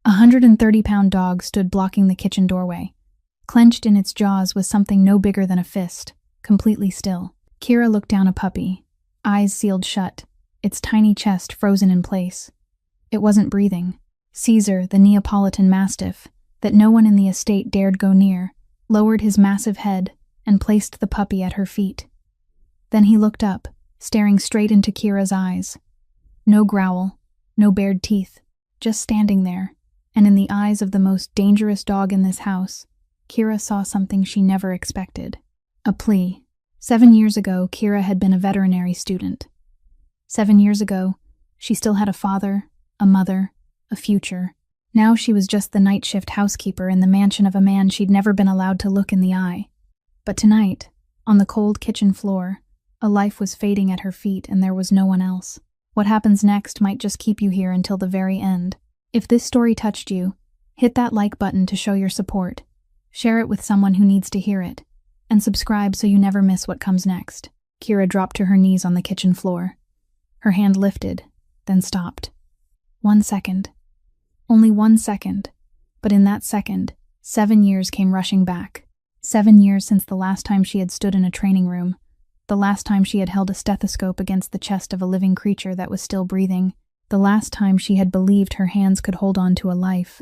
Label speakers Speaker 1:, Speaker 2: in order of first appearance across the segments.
Speaker 1: A 130-pound dog stood blocking the kitchen doorway. Clenched in its jaws was something no bigger than a fist, completely still. Kira looked down a puppy, eyes sealed shut, its tiny chest frozen in place. It wasn't breathing. Caesar, the Neapolitan Mastiff, that no one in the estate dared go near, lowered his massive head and placed the puppy at her feet. Then he looked up, staring straight into Kira's eyes. No growl, no bared teeth, just standing there, and in the eyes of the most dangerous dog in this house, Kira saw something she never expected. A plea. 7 years ago, Kira had been a veterinary student. 7 years ago, she still had a father, a mother, a future. Now she was just the night shift housekeeper in the mansion of a man she'd never been allowed to look in the eye. But tonight, on the cold kitchen floor, a life was fading at her feet and there was no one else. What happens next might just keep you here until the very end. If this story touched you, hit that like button to show your support. Share it with someone who needs to hear it. And subscribe so you never miss what comes next. Kira dropped to her knees on the kitchen floor. Her hand lifted, then stopped. 1 second. Only 1 second. But in that second, 7 years came rushing back. 7 years since the last time she had stood in a training room. The last time she had held a stethoscope against the chest of a living creature that was still breathing. The last time she had believed her hands could hold on to a life.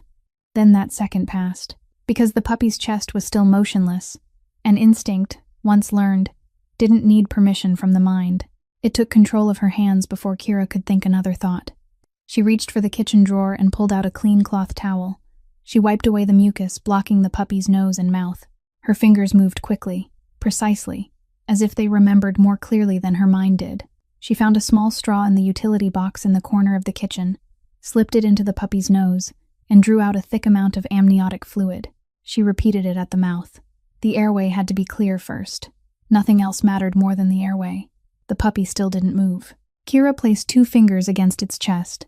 Speaker 1: Then that second passed. Because the puppy's chest was still motionless. An instinct, once learned, didn't need permission from the mind. It took control of her hands before Kira could think another thought. She reached for the kitchen drawer and pulled out a clean cloth towel. She wiped away the mucus, blocking the puppy's nose and mouth. Her fingers moved quickly, precisely, as if they remembered more clearly than her mind did. She found a small straw in the utility box in the corner of the kitchen, slipped it into the puppy's nose, and drew out a thick amount of amniotic fluid. She repeated it at the mouth. The airway had to be clear first. Nothing else mattered more than the airway. The puppy still didn't move. Kira placed 2 fingers against its chest.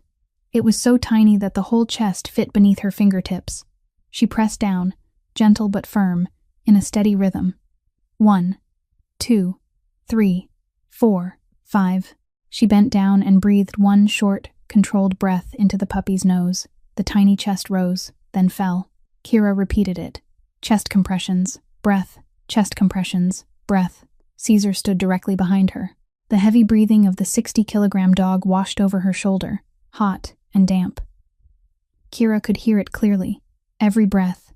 Speaker 1: It was so tiny that the whole chest fit beneath her fingertips. She pressed down, gentle but firm, in a steady rhythm. 1, 2, 3, 4, 5. She bent down and breathed one short, controlled breath into the puppy's nose. The tiny chest rose, then fell. Kira repeated it. Chest compressions, breath, chest compressions, breath. Caesar stood directly behind her. The heavy breathing of the 60-kilogram dog washed over her shoulder, hot and damp. Kira could hear it clearly. Every breath,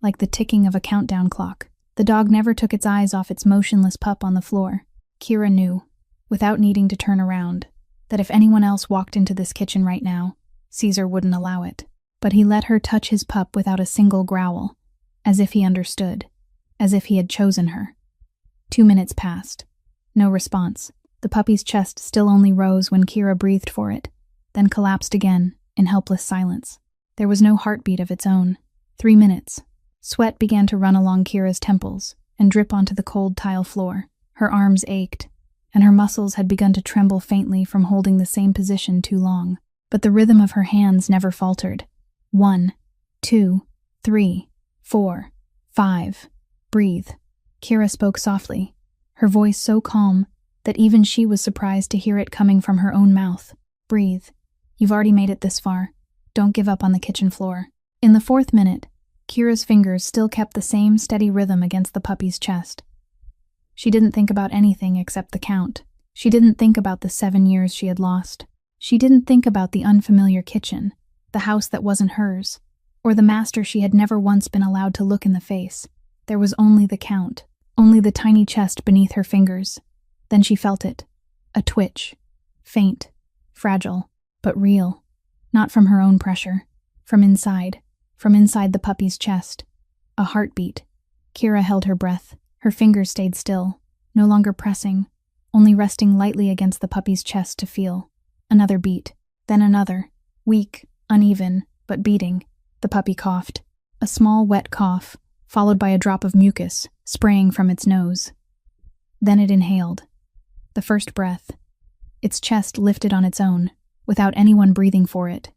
Speaker 1: like the ticking of a countdown clock. The dog never took its eyes off its motionless pup on the floor. Kira knew, without needing to turn around, that if anyone else walked into this kitchen right now, Caesar wouldn't allow it. But he let her touch his pup without a single growl, as if he understood, as if he had chosen her. 2 minutes passed. No response. The puppy's chest still only rose when Kira breathed for it, then collapsed again, in helpless silence. There was no heartbeat of its own. 3 minutes. Sweat began to run along Kira's temples and drip onto the cold tile floor. Her arms ached, and her muscles had begun to tremble faintly from holding the same position too long. But the rhythm of her hands never faltered. 1, 2, 3, 4, 5. Breathe. Kira spoke softly, her voice so calm that even she was surprised to hear it coming from her own mouth. Breathe. You've already made it this far. Don't give up on the kitchen floor. In the 4th minute, Kira's fingers still kept the same steady rhythm against the puppy's chest. She didn't think about anything except the count. She didn't think about the 7 years she had lost. She didn't think about the unfamiliar kitchen, the house that wasn't hers, or the master she had never once been allowed to look in the face. There was only the count, only the tiny chest beneath her fingers. Then she felt it. A twitch. Faint, fragile, but real. Not from her own pressure. From inside the puppy's chest. A heartbeat. Kira held her breath. Her fingers stayed still, no longer pressing, only resting lightly against the puppy's chest to feel. Another beat, then another. Weak, uneven, but beating. The puppy coughed. A small, wet cough, followed by a drop of mucus, spraying from its nose. Then it inhaled. The first breath. Its chest lifted on its own, without anyone breathing for it.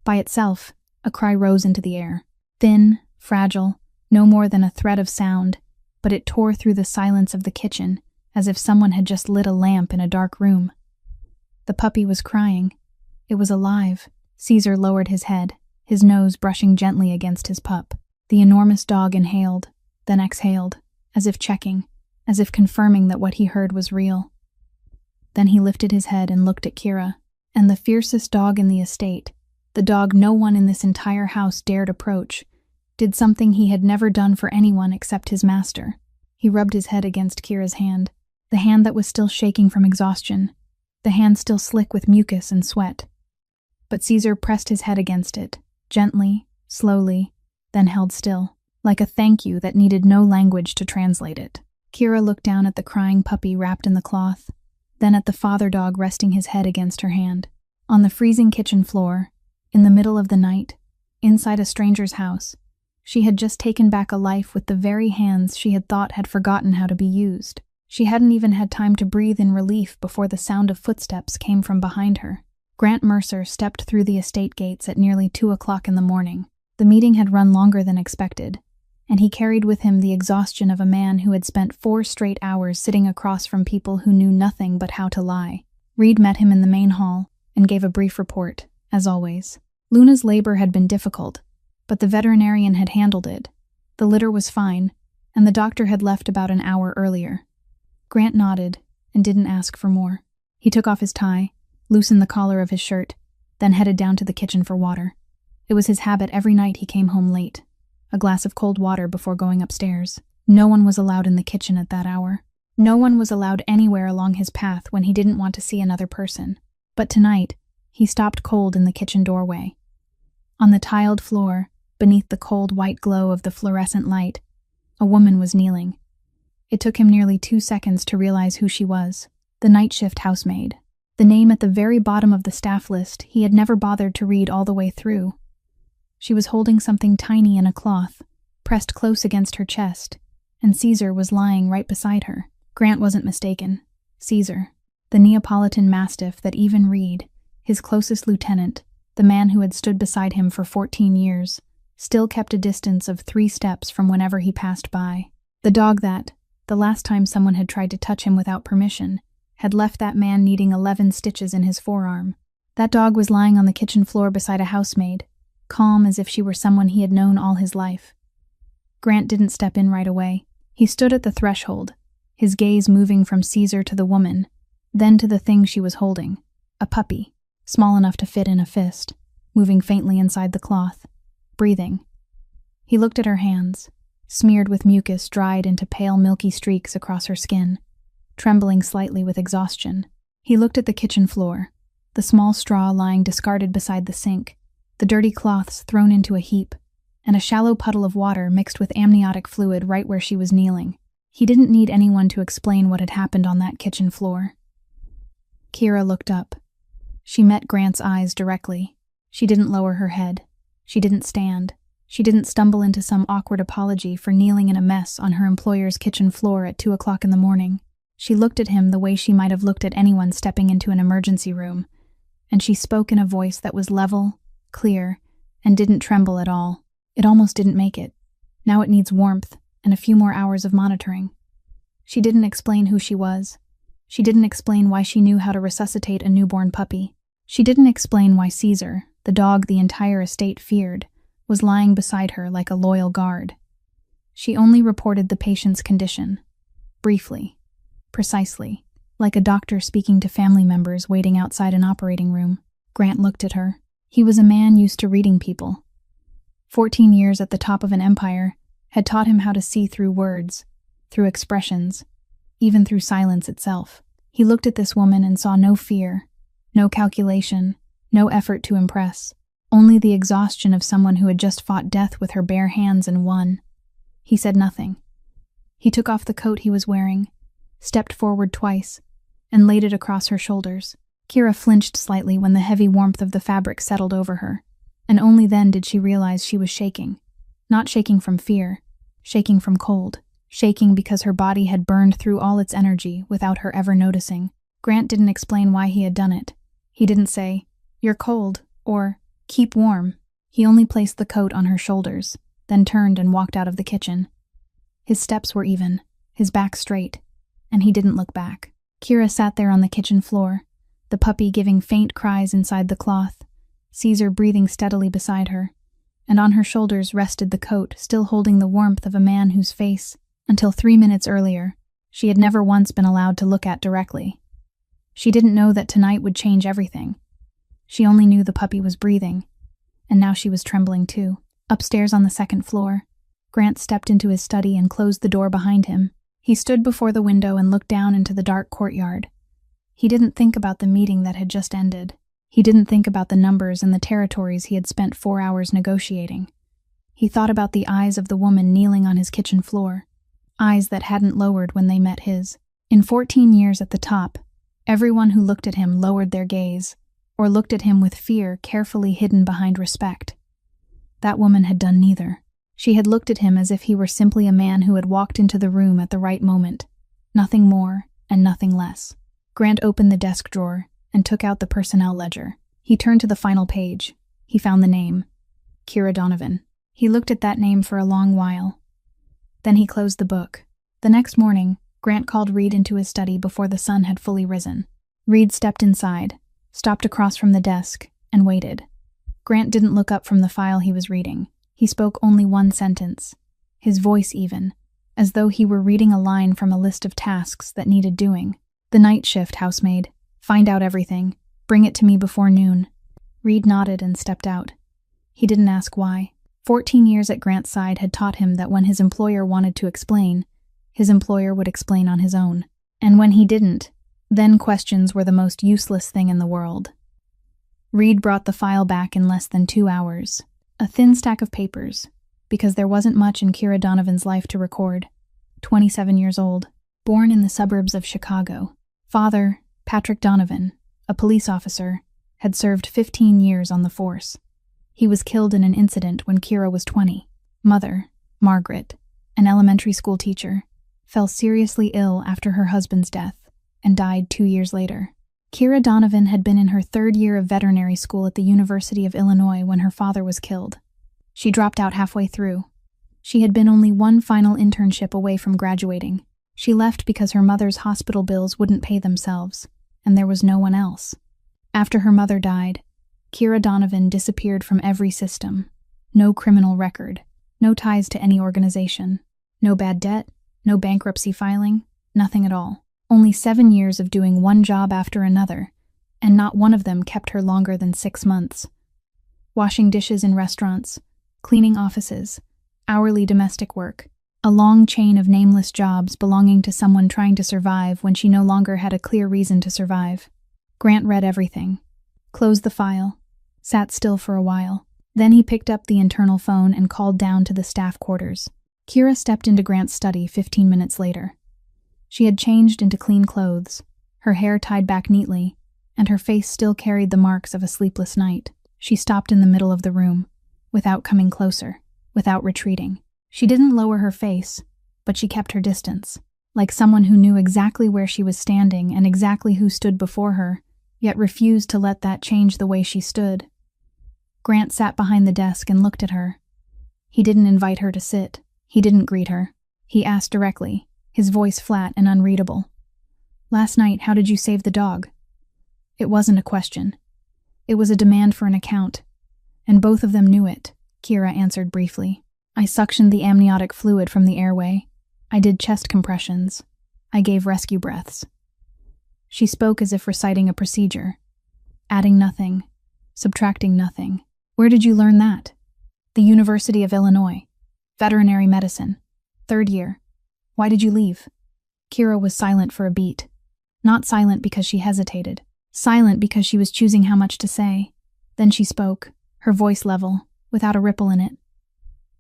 Speaker 1: By itself, a cry rose into the air. Thin, fragile, no more than a thread of sound, but it tore through the silence of the kitchen, as if someone had just lit a lamp in a dark room. The puppy was crying. It was alive. Caesar lowered his head. his nose brushing gently against his pup. The enormous dog inhaled, then exhaled, as if checking, as if confirming that what he heard was real. Then he lifted his head and looked at Kira, and the fiercest dog in the estate, the dog no one in this entire house dared approach, did something he had never done for anyone except his master. He rubbed his head against Kira's hand, the hand that was still shaking from exhaustion, the hand still slick with mucus and sweat. But Caesar pressed his head against it, gently, slowly, then held still, like a thank you that needed no language to translate it. Kira looked down at the crying puppy wrapped in the cloth, then at the father dog resting his head against her hand. On the freezing kitchen floor, in the middle of the night, inside a stranger's house, she had just taken back a life with the very hands she had thought had forgotten how to be used. She hadn't even had time to breathe in relief before the sound of footsteps came from behind her. Grant Mercer stepped through the estate gates at nearly 2 o'clock in the morning. The meeting had run longer than expected, and he carried with him the exhaustion of a man who had spent 4 straight hours sitting across from people who knew nothing but how to lie. Reed met him in the main hall and gave a brief report, as always. Luna's labor had been difficult, but the veterinarian had handled it. The litter was fine, and the doctor had left about an hour earlier. Grant nodded and didn't ask for more. He took off his tie, loosened the collar of his shirt, then headed down to the kitchen for water. It was his habit every night he came home late. A glass of cold water before going upstairs. No one was allowed in the kitchen at that hour. No one was allowed anywhere along his path when he didn't want to see another person. But tonight, he stopped cold in the kitchen doorway. On the tiled floor, beneath the cold white glow of the fluorescent light, a woman was kneeling. It took him nearly 2 seconds to realize who she was, the night shift housemaid. The name at the very bottom of the staff list he had never bothered to read all the way through. She was holding something tiny in a cloth, pressed close against her chest, and Caesar was lying right beside her. Grant wasn't mistaken. Caesar, the Neapolitan mastiff that even Reed, his closest lieutenant, the man who had stood beside him for 14 years, still kept a distance of 3 steps from whenever he passed by. The dog that, the last time someone had tried to touch him without permission, had left that man needing 11 stitches in his forearm. That dog was lying on the kitchen floor beside a housemaid, calm as if she were someone he had known all his life. Grant didn't step in right away. He stood at the threshold, his gaze moving from Caesar to the woman, then to the thing she was holding, a puppy, small enough to fit in a fist, moving faintly inside the cloth, breathing. He looked at her hands, smeared with mucus dried into pale milky streaks across her skin, trembling slightly with exhaustion. He looked at the kitchen floor, the small straw lying discarded beside the sink, the dirty cloths thrown into a heap, and a shallow puddle of water mixed with amniotic fluid right where she was kneeling. He didn't need anyone to explain what had happened on that kitchen floor. Kira looked up. She met Grant's eyes directly. She didn't lower her head. She didn't stand. She didn't stumble into some awkward apology for kneeling in a mess on her employer's kitchen floor at 2 o'clock in the morning. She looked at him the way she might have looked at anyone stepping into an emergency room, and she spoke in a voice that was level, clear, and didn't tremble at all. It almost didn't make it. Now it needs warmth and a few more hours of monitoring. She didn't explain who she was. She didn't explain why she knew how to resuscitate a newborn puppy. She didn't explain why Caesar, the dog the entire estate feared, was lying beside her like a loyal guard. She only reported the patient's condition. Briefly. Precisely. Like a doctor speaking to family members waiting outside an operating room. Grant looked at her. He was a man used to reading people. 14 years at the top of an empire had taught him how to see through words, through expressions, even through silence itself. He looked at this woman and saw no fear, no calculation, no effort to impress, only the exhaustion of someone who had just fought death with her bare hands and won. He said nothing. He took off the coat he was wearing, stepped forward twice, and laid it across her shoulders. Kira flinched slightly when the heavy warmth of the fabric settled over her, and only then did she realize she was shaking. Not shaking from fear, shaking from cold, shaking because her body had burned through all its energy without her ever noticing. Grant didn't explain why he had done it. He didn't say, "You're cold," or "Keep warm." He only placed the coat on her shoulders, then turned and walked out of the kitchen. His steps were even, his back straight, and he didn't look back. Kira sat there on the kitchen floor, the puppy giving faint cries inside the cloth, Caesar breathing steadily beside her. and on her shoulders rested the coat still holding the warmth of a man whose face, until 3 minutes earlier, she had never once been allowed to look at directly. She didn't know that tonight would change everything. She only knew the puppy was breathing, and now she was trembling too. Upstairs on the second floor, Grant stepped into his study and closed the door behind him. He stood before the window and looked down into the dark courtyard. He didn't think about the meeting that had just ended. He didn't think about the numbers and the territories he had spent 4 hours negotiating. He thought about the eyes of the woman kneeling on his kitchen floor, eyes that hadn't lowered when they met his. In 14 years at the top, everyone who looked at him lowered their gaze, or looked at him with fear carefully hidden behind respect. That woman had done neither. She had looked at him as if he were simply a man who had walked into the room at the right moment, nothing more and nothing less. Grant opened the desk drawer and took out the personnel ledger. He turned to the final page. He found the name, Kira Donovan. He looked at that name for a long while. Then he closed the book. The next morning, Grant called Reed into his study before the sun had fully risen. Reed stepped inside, stopped across from the desk, and waited. Grant didn't look up from the file he was reading. He spoke only one sentence, his voice even, as though he were reading a line from a list of tasks that needed doing. The night shift, housemaid. Find out everything. Bring it to me before noon. Reed nodded and stepped out. He didn't ask why. 14 years at Grant's side had taught him that when his employer wanted to explain, his employer would explain on his own. And when he didn't, then questions were the most useless thing in the world. Reed brought the file back in less than 2 hours. A thin stack of papers, because there wasn't much in Kira Donovan's life to record. 27 years old, born in the suburbs of Chicago. Father, Patrick Donovan, a police officer, had served 15 years on the force. He was killed in an incident when Kira was 20. Mother, Margaret, an elementary school teacher, fell seriously ill after her husband's death and died 2 years later. Kira Donovan had been in her 3rd year of veterinary school at the University of Illinois when her father was killed. She dropped out halfway through. She had been only one final internship away from graduating. She left because her mother's hospital bills wouldn't pay themselves, and there was no one else. After her mother died, Kira Donovan disappeared from every system. No criminal record, no ties to any organization, no bad debt, no bankruptcy filing, nothing at all. Only 7 years of doing one job after another, and not one of them kept her longer than 6 months. Washing dishes in restaurants, cleaning offices, hourly domestic work, a long chain of nameless jobs belonging to someone trying to survive when she no longer had a clear reason to survive. Grant read everything, closed the file, sat still for a while. Then he picked up the internal phone and called down to the staff quarters. Kira stepped into Grant's study 15 minutes later. She had changed into clean clothes, her hair tied back neatly, and her face still carried the marks of a sleepless night. She stopped in the middle of the room, without coming closer, without retreating. She didn't lower her face, but she kept her distance, like someone who knew exactly where she was standing and exactly who stood before her, yet refused to let that change the way she stood. Grant sat behind the desk and looked at her. He didn't invite her to sit. He didn't greet her. He asked directly, his voice flat and unreadable. "Last night, how did you save the dog?" It wasn't a question. It was a demand for an account, and both of them knew it, Kira answered briefly. "I suctioned the amniotic fluid from the airway. I did chest compressions. I gave rescue breaths." She spoke as if reciting a procedure, adding nothing, subtracting nothing. "Where did you learn that?" "The University of Illinois. Veterinary medicine. 3rd year. Why did you leave?" Kira was silent for a beat. Not silent because she hesitated. Silent because she was choosing how much to say. Then she spoke, her voice level, without a ripple in it.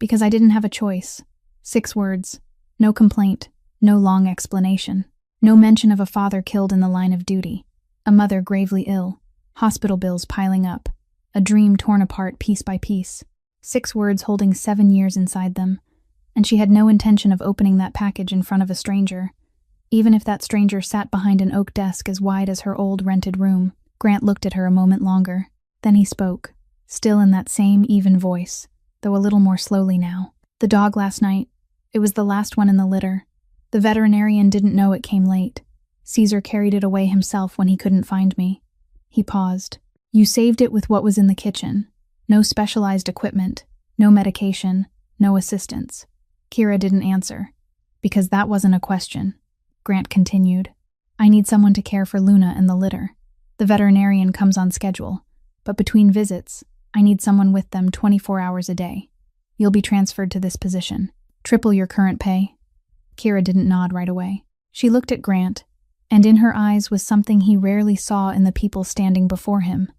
Speaker 1: "Because I didn't have a choice." 6 words. No complaint. No long explanation. No mention of a father killed in the line of duty. A mother gravely ill. Hospital bills piling up. A dream torn apart piece by piece. 6 words holding 7 years inside them. And she had no intention of opening that package in front of a stranger, even if that stranger sat behind an oak desk as wide as her old rented room. Grant looked at her a moment longer. Then he spoke, still in that same even voice, though a little more slowly now. "The dog last night, it was the last one in the litter. The veterinarian didn't know it came late. Caesar carried it away himself when he couldn't find me." He paused. "You saved it with what was in the kitchen. No specialized equipment. No medication, no assistance. Kira didn't answer. Because that wasn't a question. Grant continued. I need someone to care for Luna and the litter. The veterinarian comes on schedule, but between visits, I need someone with them 24 hours a day. You'll be transferred to this position. Triple your current pay. Kira didn't nod right away. She looked at Grant, and in her eyes was something he rarely saw in the people standing before him.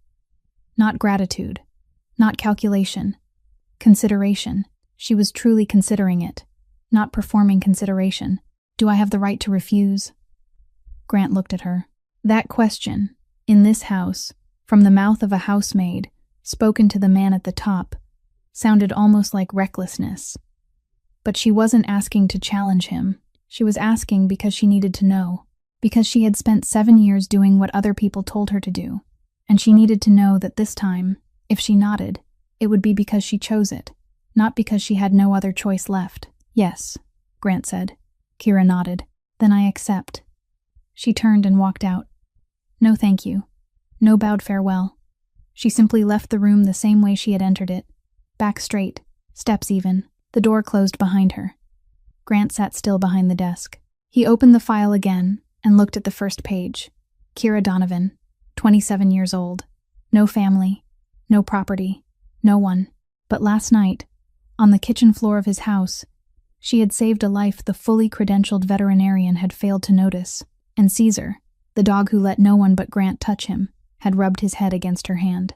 Speaker 1: Not gratitude, not calculation, consideration. She was truly considering it, not performing consideration. Do I have the right to refuse? Grant looked at her. That question, in this house, from the mouth of a housemaid, spoken to the man at the top, sounded almost like recklessness. But she wasn't asking to challenge him. She was asking because she needed to know, because she had spent 7 years doing what other people told her to do, and she needed to know that this time, if she nodded, it would be because she chose it, not because she had no other choice left. Yes, Grant said. Kira nodded. Then I accept. She turned and walked out. No thank you. No bowed farewell. She simply left the room the same way she had entered it. Back straight, steps even. The door closed behind her. Grant sat still behind the desk. He opened the file again and looked at the first page. Kira Donovan, 27 years old. No family, no property, no one. But last night, on the kitchen floor of his house, she had saved a life the fully credentialed veterinarian had failed to notice, and Caesar, the dog who let no one but Grant touch him, had rubbed his head against her hand.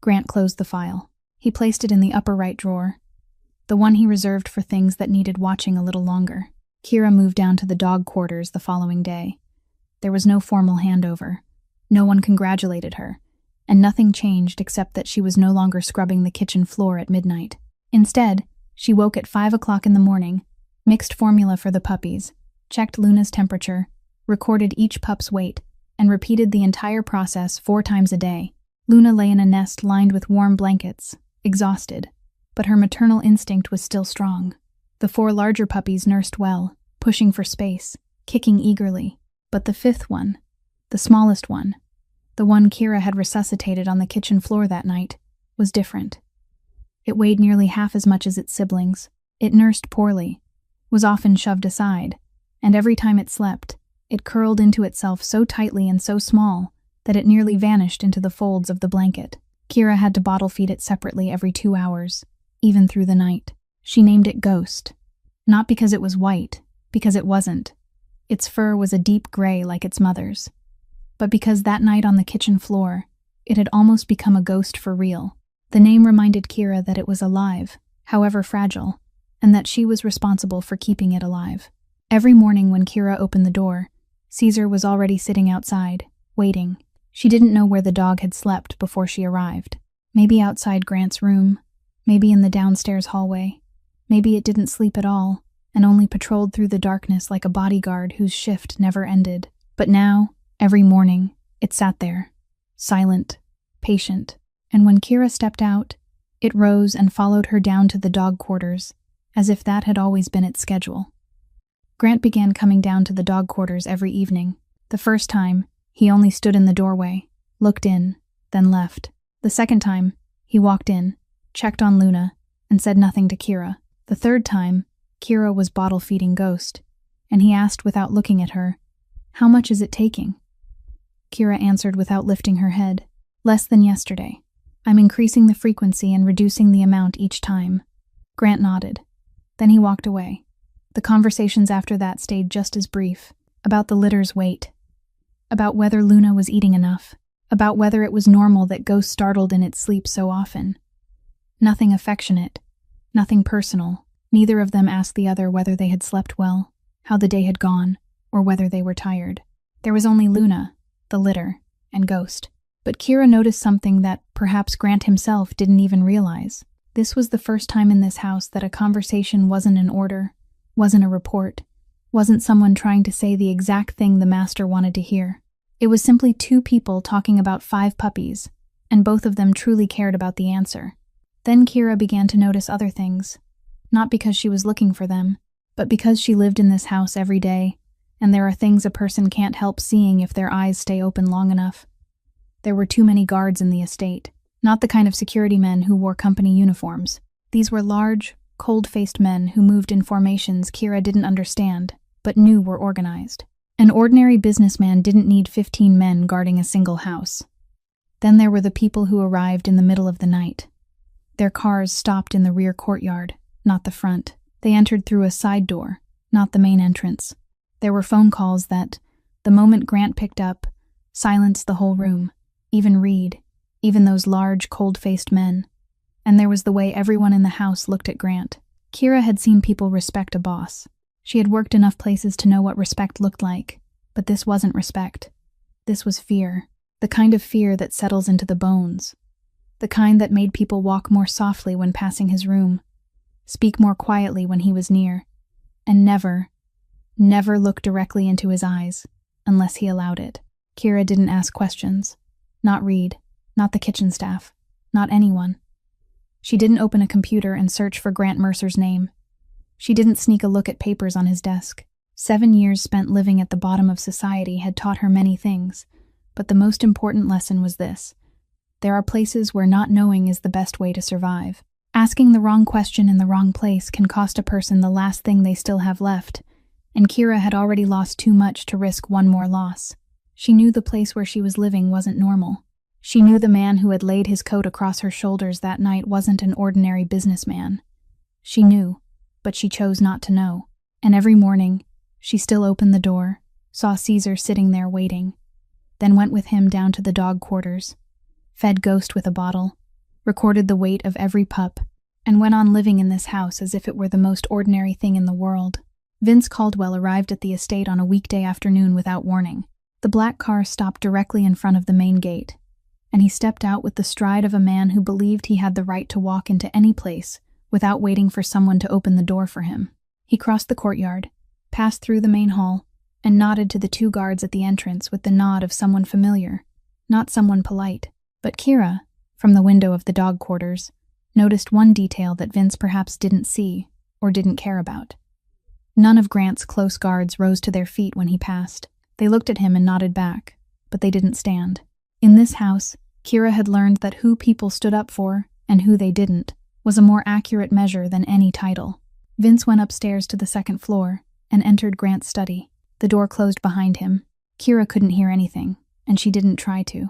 Speaker 1: Grant closed the file. He placed it in the upper right drawer, the one he reserved for things that needed watching a little longer. Kira moved down to the dog quarters the following day. There was no formal handover. No one congratulated her, and nothing changed except that she was no longer scrubbing the kitchen floor at midnight. Instead, she woke at 5 o'clock in the morning, mixed formula for the puppies, checked Luna's temperature, recorded each pup's weight, and repeated the entire process 4 times a day. Luna lay in a nest lined with warm blankets, exhausted, but her maternal instinct was still strong. The 4 larger puppies nursed well, pushing for space, kicking eagerly, but the 5th one, the smallest one, the one Kira had resuscitated on the kitchen floor that night, was different. It weighed nearly half as much as its siblings. It nursed poorly, was often shoved aside, and every time it slept, it curled into itself so tightly and so small that it nearly vanished into the folds of the blanket. Kira had to bottle feed it separately every 2 hours, even through the night. She named it Ghost, not because it was white, because it wasn't. Its fur was a deep gray like its mother's, but because that night on the kitchen floor, it had almost become a ghost for real. The name reminded Kira that it was alive, however fragile, and that she was responsible for keeping it alive. Every morning when Kira opened the door, Caesar was already sitting outside, waiting. She didn't know where the dog had slept before she arrived. Maybe outside Grant's room, maybe in the downstairs hallway. Maybe it didn't sleep at all, and only patrolled through the darkness like a bodyguard whose shift never ended. But now, every morning, it sat there, silent, patient, and when Kira stepped out, it rose and followed her down to the dog quarters, as if that had always been its schedule. Grant began coming down to the dog quarters every evening. The first time, he only stood in the doorway, looked in, then left. The second time, he walked in, checked on Luna, and said nothing to Kira. The third time, Kira was bottle-feeding Ghost, and he asked without looking at her, "How much is it taking?" Kira answered without lifting her head, "Less than yesterday. I'm increasing the frequency and reducing the amount each time." Grant nodded. Then he walked away. The conversations after that stayed just as brief, about the litter's weight, about whether Luna was eating enough, about whether it was normal that Ghost startled in its sleep so often. Nothing affectionate, nothing personal. Neither of them asked the other whether they had slept well, how the day had gone, or whether they were tired. There was only Luna, the litter, and Ghost. But Kira noticed something that perhaps Grant himself didn't even realize. This was the first time in this house that a conversation wasn't an order, wasn't a report, wasn't someone trying to say the exact thing the master wanted to hear. It was simply 2 people talking about 5 puppies, and both of them truly cared about the answer. Then Kira began to notice other things, not because she was looking for them, but because she lived in this house every day, and there are things a person can't help seeing if their eyes stay open long enough. There were too many guards in the estate, not the kind of security men who wore company uniforms. These were large, cold-faced men who moved in formations Kira didn't understand, but knew were organized. An ordinary businessman didn't need 15 men guarding a single house. Then there were the people who arrived in the middle of the night. Their cars stopped in the rear courtyard, not the front. They entered through a side door, not the main entrance. There were phone calls that, the moment Grant picked up, silenced the whole room, even Reed, even those large, cold-faced men. And there was the way everyone in the house looked at Grant. Kira had seen people respect a boss. She had worked enough places to know what respect looked like, but this wasn't respect. This was fear, the kind of fear that settles into the bones, the kind that made people walk more softly when passing his room, speak more quietly when he was near, and never look directly into his eyes, unless he allowed it. Kira didn't ask questions. Not Reed, not the kitchen staff, not anyone. She didn't open a computer and search for Grant Mercer's name. She didn't sneak a look at papers on his desk. 7 years spent living at the bottom of society had taught her many things, but the most important lesson was this. There are places where not knowing is the best way to survive. Asking the wrong question in the wrong place can cost a person the last thing they still have left, and Kira had already lost too much to risk one more loss. She knew the place where she was living wasn't normal. She knew the man who had laid his coat across her shoulders that night wasn't an ordinary businessman. She knew, but she chose not to know. And every morning, she still opened the door, saw Caesar sitting there waiting, then went with him down to the dog quarters, fed Ghost with a bottle, recorded the weight of every pup, and went on living in this house as if it were the most ordinary thing in the world. Vince Caldwell arrived at the estate on a weekday afternoon without warning. The black car stopped directly in front of the main gate, and he stepped out with the stride of a man who believed he had the right to walk into any place without waiting for someone to open the door for him. He crossed the courtyard, passed through the main hall, and nodded to the 2 guards at the entrance with the nod of someone familiar, not someone polite. But Kira, from the window of the dog quarters, noticed one detail that Vince perhaps didn't see or didn't care about. None of Grant's close guards rose to their feet when he passed. They looked at him and nodded back, but they didn't stand. In this house, Kira had learned that who people stood up for, and who they didn't, was a more accurate measure than any title. Vince went upstairs to the 2nd floor and entered Grant's study. The door closed behind him. Kira couldn't hear anything, and she didn't try to.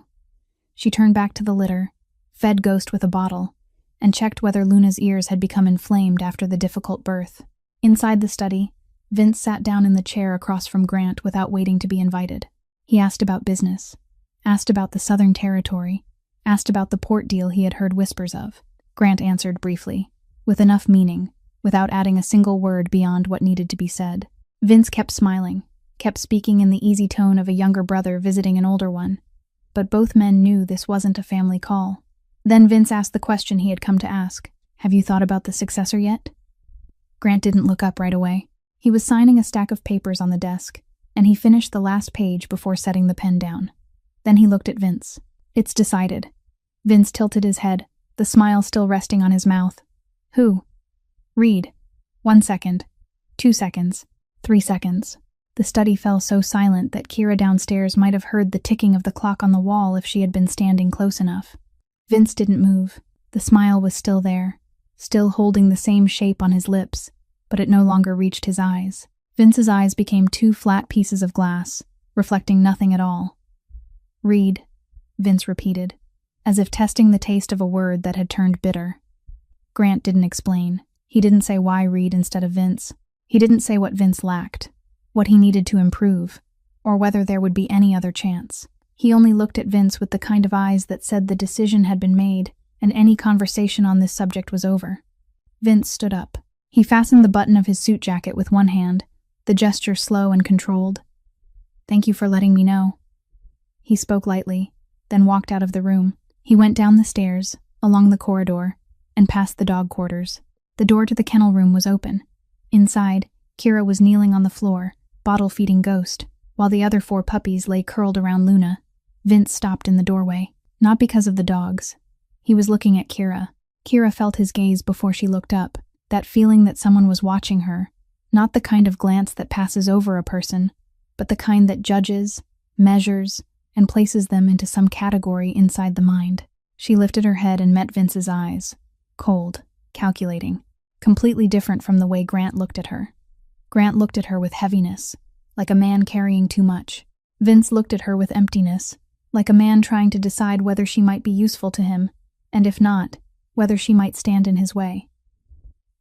Speaker 1: She turned back to the litter, fed Ghost with a bottle, and checked whether Luna's ears had become inflamed after the difficult birth. Inside the study, Vince sat down in the chair across from Grant without waiting to be invited. He asked about business, asked about the Southern Territory, asked about the port deal he had heard whispers of. Grant answered briefly, with enough meaning, without adding a single word beyond what needed to be said. Vince kept smiling, kept speaking in the easy tone of a younger brother visiting an older one, but both men knew this wasn't a family call. Then Vince asked the question he had come to ask. Have you thought about the successor yet? Grant didn't look up right away. He was signing a stack of papers on the desk, and he finished the last page before setting the pen down. Then he looked at Vince. It's decided. Vince tilted his head, the smile still resting on his mouth. Who? Reed. 1 second. 2 seconds. 3 seconds. The study fell so silent that Kira downstairs might have heard the ticking of the clock on the wall if she had been standing close enough. Vince didn't move. The smile was still there, still holding the same shape on his lips, but it no longer reached his eyes. Vince's eyes became 2 flat pieces of glass, reflecting nothing at all. Reed, Vince repeated, as if testing the taste of a word that had turned bitter. Grant didn't explain. He didn't say why Reed instead of Vince. He didn't say what Vince lacked, what he needed to improve, or whether there would be any other chance. He only looked at Vince with the kind of eyes that said the decision had been made and any conversation on this subject was over. Vince stood up. He fastened the button of his suit jacket with one hand, the gesture slow and controlled. Thank you for letting me know. He spoke lightly, then walked out of the room. He went down the stairs, along the corridor, and past the dog quarters. The door to the kennel room was open. Inside, Kira was kneeling on the floor, bottle-feeding Ghost, while the other 4 puppies lay curled around Luna. Vince stopped in the doorway, not because of the dogs. He was looking at Kira. Kira felt his gaze before she looked up, that feeling that someone was watching her, not the kind of glance that passes over a person, but the kind that judges, measures, and places them into some category inside the mind. She lifted her head and met Vince's eyes, cold, calculating, completely different from the way Grant looked at her. Grant looked at her with heaviness, like a man carrying too much. Vince looked at her with emptiness, like a man trying to decide whether she might be useful to him, and if not, whether she might stand in his way.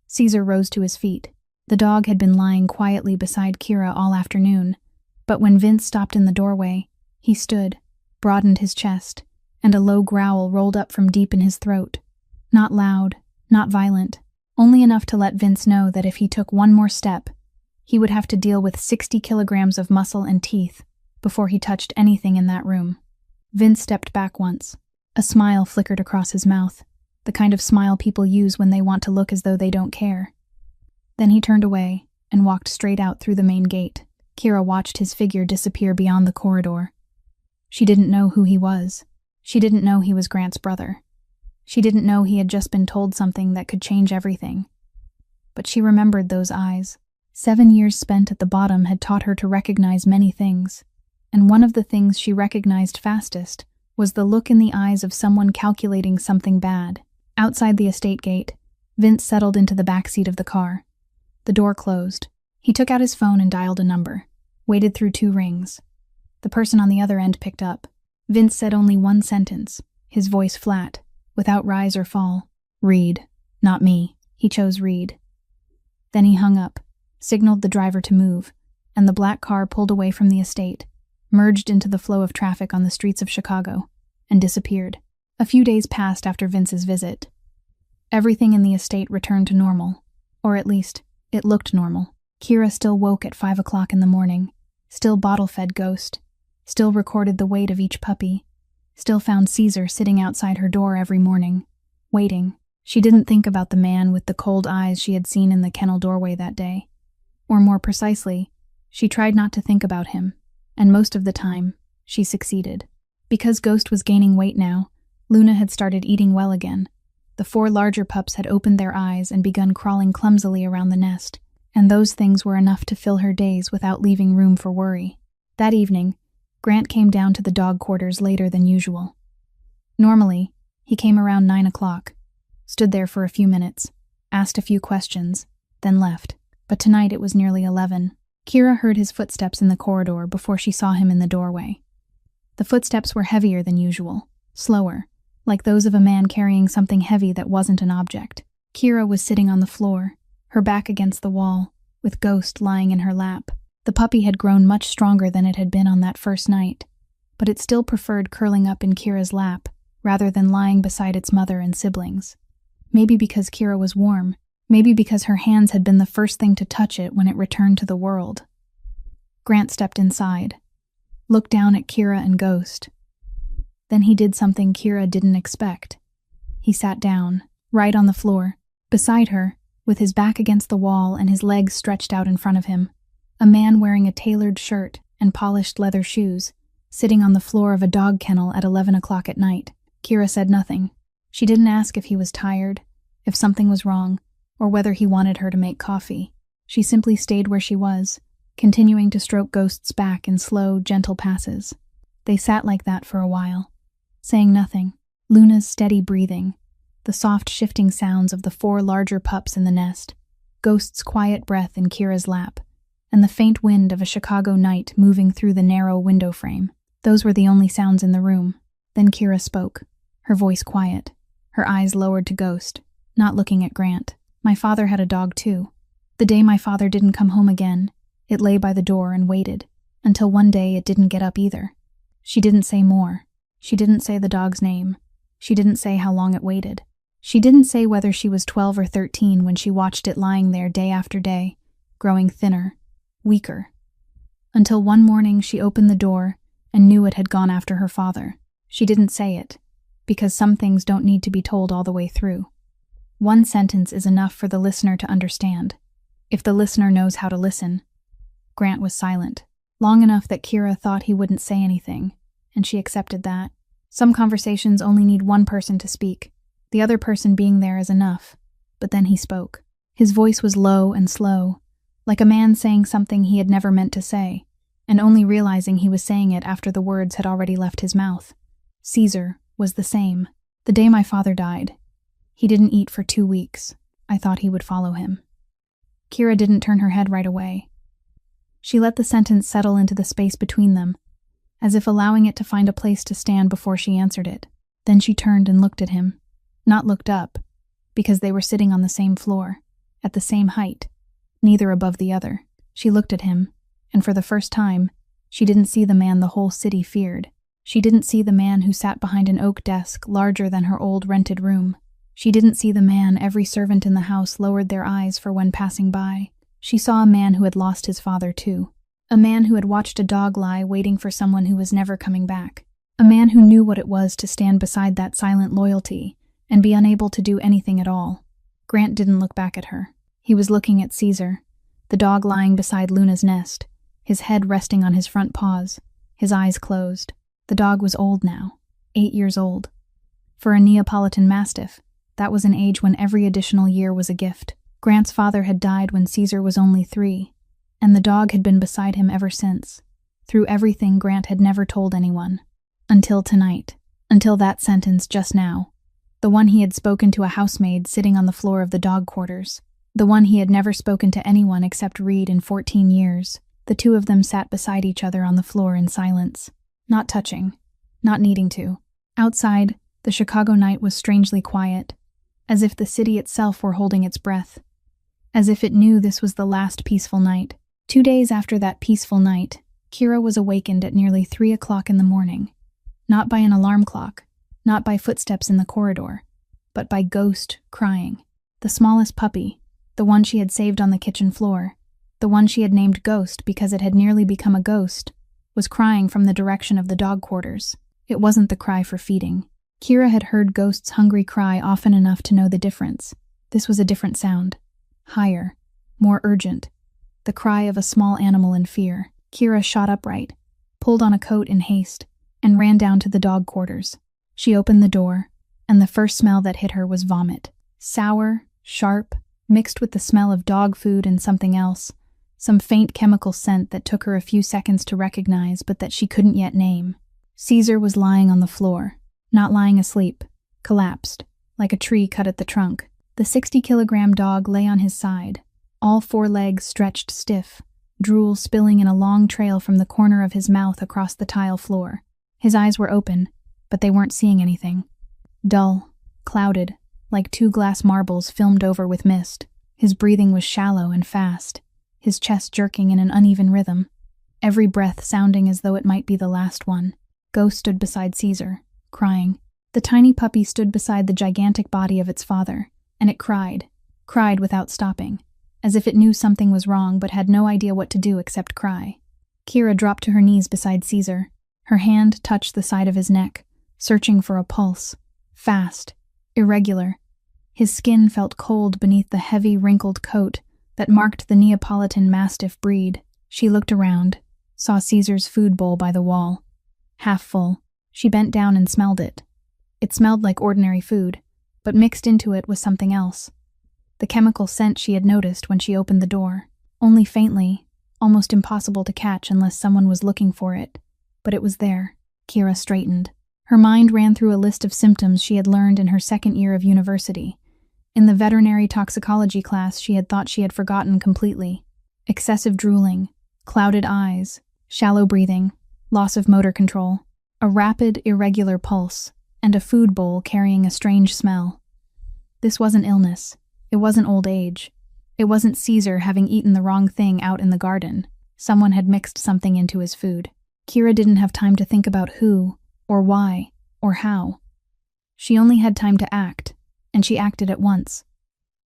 Speaker 1: Caesar rose to his feet. The dog had been lying quietly beside Kira all afternoon, but when Vince stopped in the doorway, he stood, broadened his chest, and a low growl rolled up from deep in his throat. Not loud, not violent, only enough to let Vince know that if he took one more step, he would have to deal with 60 kilograms of muscle and teeth before he touched anything in that room. Vince stepped back once. A smile flickered across his mouth, the kind of smile people use when they want to look as though they don't care. Then he turned away and walked straight out through the main gate. Kira watched his figure disappear beyond the corridor. She didn't know who he was. She didn't know he was Grant's brother. She didn't know he had just been told something that could change everything. But she remembered those eyes. 7 years spent at the bottom had taught her to recognize many things, and one of the things she recognized fastest was the look in the eyes of someone calculating something bad. Outside the estate gate, Vince settled into the back seat of the car. The door closed. He took out his phone and dialed a number, waited through 2 rings. The person on the other end picked up. Vince said only one sentence, his voice flat, without rise or fall. "Reed, not me." He chose Reed. Then he hung up, signaled the driver to move, and the black car pulled away from the estate, merged into the flow of traffic on the streets of Chicago, and disappeared. A few days passed after Vince's visit. Everything in the estate returned to normal, or at least, it looked normal. Kira still woke at 5 o'clock in the morning, still bottle-fed Ghost, still recorded the weight of each puppy, still found Caesar sitting outside her door every morning, waiting. She didn't think about the man with the cold eyes she had seen in the kennel doorway that day. Or more precisely, she tried not to think about him, and most of the time, she succeeded. Because Ghost was gaining weight now, Luna had started eating well again. The 4 larger pups had opened their eyes and begun crawling clumsily around the nest, and those things were enough to fill her days without leaving room for worry. That evening, Grant came down to the dog quarters later than usual. Normally, he came around 9 o'clock, stood there for a few minutes, asked a few questions, then left. But tonight it was nearly 11. Kira heard his footsteps in the corridor before she saw him in the doorway. The footsteps were heavier than usual, slower, like those of a man carrying something heavy that wasn't an object. Kira was sitting on the floor, her back against the wall, with Ghost lying in her lap. The puppy had grown much stronger than it had been on that first night, but it still preferred curling up in Kira's lap rather than lying beside its mother and siblings. Maybe because Kira was warm, maybe because her hands had been the first thing to touch it when it returned to the world. Grant stepped inside, looked down at Kira and Ghost. Then he did something Kira didn't expect. He sat down, right on the floor, beside her, with his back against the wall and his legs stretched out in front of him. A man wearing a tailored shirt and polished leather shoes, sitting on the floor of a dog kennel at 11 o'clock at night. Kira said nothing. She didn't ask if he was tired, if something was wrong, or whether he wanted her to make coffee. She simply stayed where she was, continuing to stroke Ghost's back in slow, gentle passes. They sat like that for a while, saying nothing. Luna's steady breathing, the soft shifting sounds of the 4 larger pups in the nest, Ghost's quiet breath in Kira's lap, and the faint wind of a Chicago night moving through the narrow window frame. Those were the only sounds in the room. Then Kira spoke, her voice quiet, her eyes lowered to Ghost, not looking at Grant. "My father had a dog too. The day my father didn't come home again, it lay by the door and waited, until one day it didn't get up either." She didn't say more. She didn't say the dog's name. She didn't say how long it waited. She didn't say whether she was 12 or 13 when she watched it lying there day after day, growing thinner, weaker. Until one morning she opened the door and knew it had gone after her father. She didn't say it, because some things don't need to be told all the way through. One sentence is enough for the listener to understand, if the listener knows how to listen. Grant was silent, long enough that Kira thought he wouldn't say anything, and she accepted that. Some conversations only need one person to speak. The other person being there is enough. But then he spoke. His voice was low and slow, like a man saying something he had never meant to say, and only realizing he was saying it after the words had already left his mouth. "Caesar was the same. The day my father died, he didn't eat for 2 weeks. I thought he would follow him. Kira didn't turn her head right away. She let the sentence settle into the space between them, as if allowing it to find a place to stand before she answered it. Then she turned and looked at him. Not looked up, because they were sitting on the same floor, at the same height, neither above the other. She looked at him, and for the first time, she didn't see the man the whole city feared. She didn't see the man who sat behind an oak desk larger than her old rented room. She didn't see the man every servant in the house lowered their eyes for when passing by. She saw a man who had lost his father too. A man who had watched a dog lie waiting for someone who was never coming back. A man who knew what it was to stand beside that silent loyalty and be unable to do anything at all. Grant didn't look back at her. He was looking at Caesar, the dog lying beside Luna's nest, his head resting on his front paws, his eyes closed. The dog was old now, 8 years old. For a Neapolitan Mastiff, that was an age when every additional year was a gift. Grant's father had died when Caesar was only 3, and the dog had been beside him ever since. Through everything Grant had never told anyone. Until tonight. Until that sentence just now. The one he had spoken to a housemaid sitting on the floor of the dog quarters. The one he had never spoken to anyone except Reed in 14 years. The two of them sat beside each other on the floor in silence. Not touching. Not needing to. Outside, the Chicago night was strangely quiet, as if the city itself were holding its breath. As if it knew this was the last peaceful night. 2 days after that peaceful night, Kira was awakened at nearly 3 o'clock in the morning. Not by an alarm clock, not by footsteps in the corridor, but by Ghost crying. The smallest puppy, the one she had saved on the kitchen floor, the one she had named Ghost because it had nearly become a ghost, was crying from the direction of the dog quarters. It wasn't the cry for feeding. Kira had heard Ghost's hungry cry often enough to know the difference. This was a different sound. Higher, more urgent. The cry of a small animal in fear. Kira shot upright, pulled on a coat in haste, and ran down to the dog quarters. She opened the door, and the first smell that hit her was vomit. Sour, sharp, mixed with the smell of dog food and something else. Some faint chemical scent that took her a few seconds to recognize but that she couldn't yet name. Caesar was lying on the floor, not lying asleep, collapsed, like a tree cut at the trunk. The 60-kilogram dog lay on his side, all 4 legs stretched stiff, drool spilling in a long trail from the corner of his mouth across the tile floor. His eyes were open, but they weren't seeing anything. Dull, clouded, like 2 glass marbles filmed over with mist. His breathing was shallow and fast, his chest jerking in an uneven rhythm, every breath sounding as though it might be the last one. Ghost stood beside Caesar, crying. The tiny puppy stood beside the gigantic body of its father, and it cried without stopping, as if it knew something was wrong but had no idea what to do except cry. Kira dropped to her knees beside Caesar. Her hand touched the side of his neck, searching for a pulse. Fast, irregular. His skin felt cold beneath the heavy, wrinkled coat that marked the Neapolitan Mastiff breed. She looked around, saw Caesar's food bowl by the wall. Half full, she bent down and smelled it. It smelled like ordinary food, but mixed into it was something else. The chemical scent she had noticed when she opened the door, only faintly, almost impossible to catch unless someone was looking for it. But it was there. Kira straightened. Her mind ran through a list of symptoms she had learned in her second year of university. In the veterinary toxicology class she had thought she had forgotten completely. Excessive drooling, clouded eyes, shallow breathing, loss of motor control, a rapid, irregular pulse, and a food bowl carrying a strange smell. This wasn't illness. It wasn't old age. It wasn't Caesar having eaten the wrong thing out in the garden. Someone had mixed something into his food. Kira didn't have time to think about who, or why, or how. She only had time to act, and she acted at once.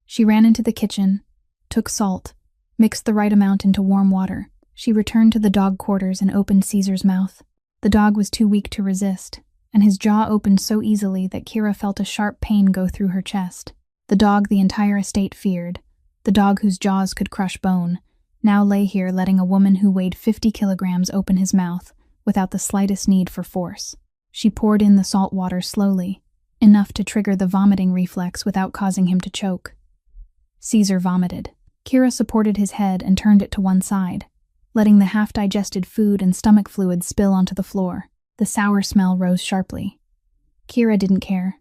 Speaker 1: She ran into the kitchen, took salt, mixed the right amount into warm water. She returned to the dog quarters and opened Caesar's mouth. The dog was too weak to resist, and his jaw opened so easily that Kira felt a sharp pain go through her chest. The dog the entire estate feared, the dog whose jaws could crush bone, now lay here letting a woman who weighed 50 kilograms open his mouth without the slightest need for force. She poured in the salt water slowly, enough to trigger the vomiting reflex without causing him to choke. Caesar vomited. Kira supported his head and turned it to one side, letting the half-digested food and stomach fluid spill onto the floor. The sour smell rose sharply. Kira didn't care.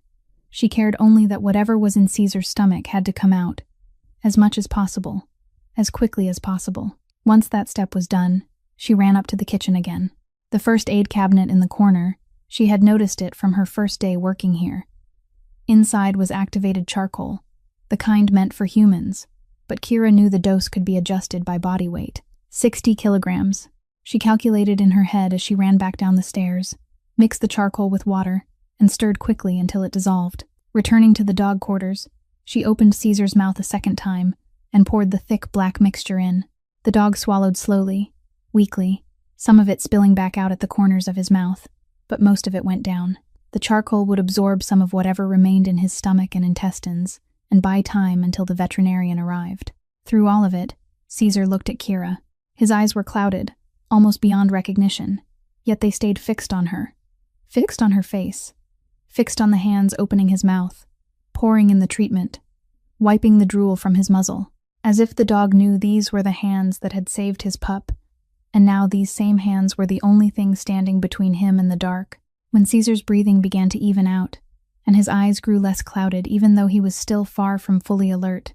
Speaker 1: She cared only that whatever was in Caesar's stomach had to come out. as much as possible, as quickly as possible. Once that step was done, she ran up to the kitchen again. The first aid cabinet in the corner, she had noticed it from her first day working here. Inside was activated charcoal, the kind meant for humans, but Kira knew the dose could be adjusted by body weight. 60 kilograms. She calculated in her head as she ran back down the stairs, mixed the charcoal with water, and stirred quickly until it dissolved. Returning to the dog quarters, she opened Caesar's mouth a second time and poured the thick black mixture in. The dog swallowed slowly, weakly, some of it spilling back out at the corners of his mouth, but most of it went down. The charcoal would absorb some of whatever remained in his stomach and intestines, and buy time until the veterinarian arrived. Through all of it, Caesar looked at Kira. His eyes were clouded, almost beyond recognition, yet they stayed fixed on her face, fixed on the hands opening his mouth, pouring in the treatment, wiping the drool from his muzzle, as if the dog knew these were the hands that had saved his pup, and now these same hands were the only thing standing between him and the dark. When Caesar's breathing began to even out, and his eyes grew less clouded even though he was still far from fully alert,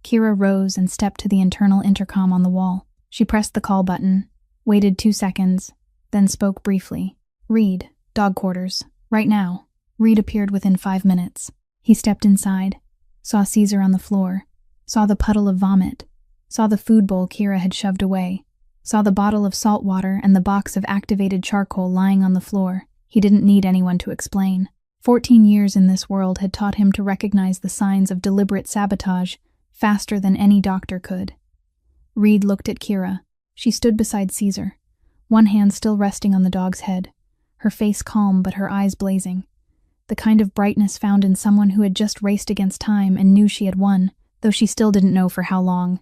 Speaker 1: Kira rose and stepped to the internal intercom on the wall. She pressed the call button, waited 2 seconds, then spoke briefly. "Reed, dog quarters, right now." Reed appeared within 5 minutes. He stepped inside, saw Caesar on the floor, saw the puddle of vomit, saw the food bowl Kira had shoved away, saw the bottle of salt water and the box of activated charcoal lying on the floor. He didn't need anyone to explain. 14 years in this world had taught him to recognize the signs of deliberate sabotage faster than any doctor could. Reed looked at Kira. She stood beside Caesar, one hand still resting on the dog's head, her face calm but her eyes blazing. The kind of brightness found in someone who had just raced against time and knew she had won, though she still didn't know for how long.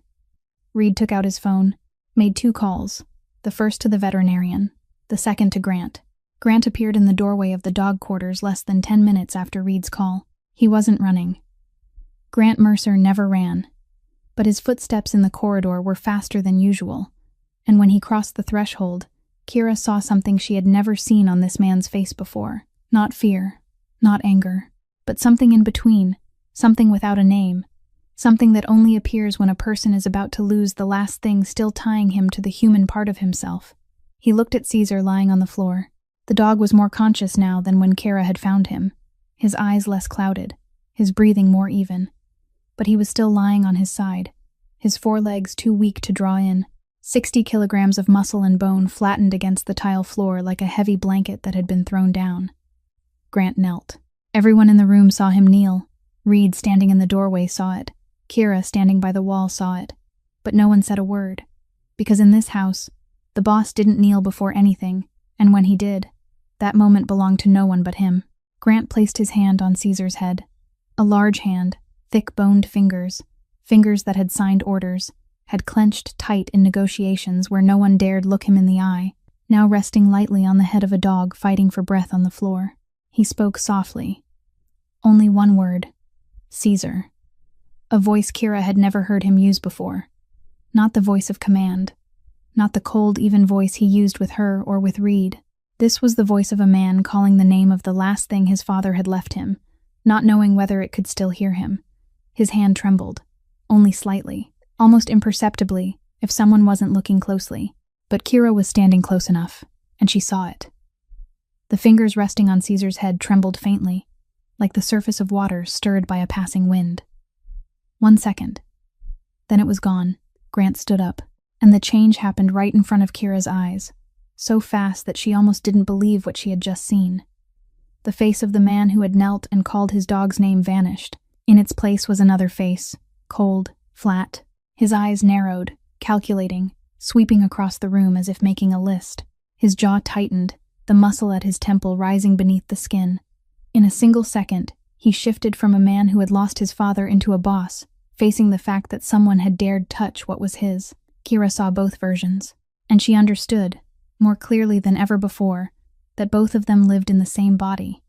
Speaker 1: Reed took out his phone, made 2 calls, the first to the veterinarian, the second to Grant. Grant appeared in the doorway of the dog quarters less than 10 minutes after Reed's call. He wasn't running. Grant Mercer never ran, but his footsteps in the corridor were faster than usual, and when he crossed the threshold, Kira saw something she had never seen on this man's face before. Not fear, not anger, but something in between, something without a name, something that only appears when a person is about to lose the last thing still tying him to the human part of himself. He looked at Caesar lying on the floor. The dog was more conscious now than when Kira had found him, his eyes less clouded, his breathing more even. But he was still lying on his side, his forelegs too weak to draw in, 60 kilograms of muscle and bone flattened against the tile floor like a heavy blanket that had been thrown down. Grant knelt. Everyone in the room saw him kneel. Reed, standing in the doorway, saw it. Kira, standing by the wall, saw it. But no one said a word, because in this house, the boss didn't kneel before anything, and when he did, that moment belonged to no one but him. Grant placed his hand on Caesar's head. A large hand, thick-boned fingers that had signed orders, had clenched tight in negotiations where no one dared look him in the eye, now resting lightly on the head of a dog fighting for breath on the floor. He spoke softly. Only one word. Caesar. A voice Kira had never heard him use before. Not the voice of command. Not the cold, even voice he used with her or with Reed. This was the voice of a man calling the name of the last thing his father had left him, not knowing whether it could still hear him. His hand trembled, only slightly, almost imperceptibly, if someone wasn't looking closely. But Kira was standing close enough, and she saw it. The fingers resting on Caesar's head trembled faintly, like the surface of water stirred by a passing wind. 1 second. Then it was gone. Grant stood up, and the change happened right in front of Kira's eyes, so fast that she almost didn't believe what she had just seen. The face of the man who had knelt and called his dog's name vanished. In its place was another face, cold, flat. His eyes narrowed, calculating, sweeping across the room as if making a list. His jaw tightened, the muscle at his temple rising beneath the skin. In a single second, he shifted from a man who had lost his father into a boss, facing the fact that someone had dared touch what was his. Kira saw both versions, and she understood, more clearly than ever before, that both of them lived in the same body,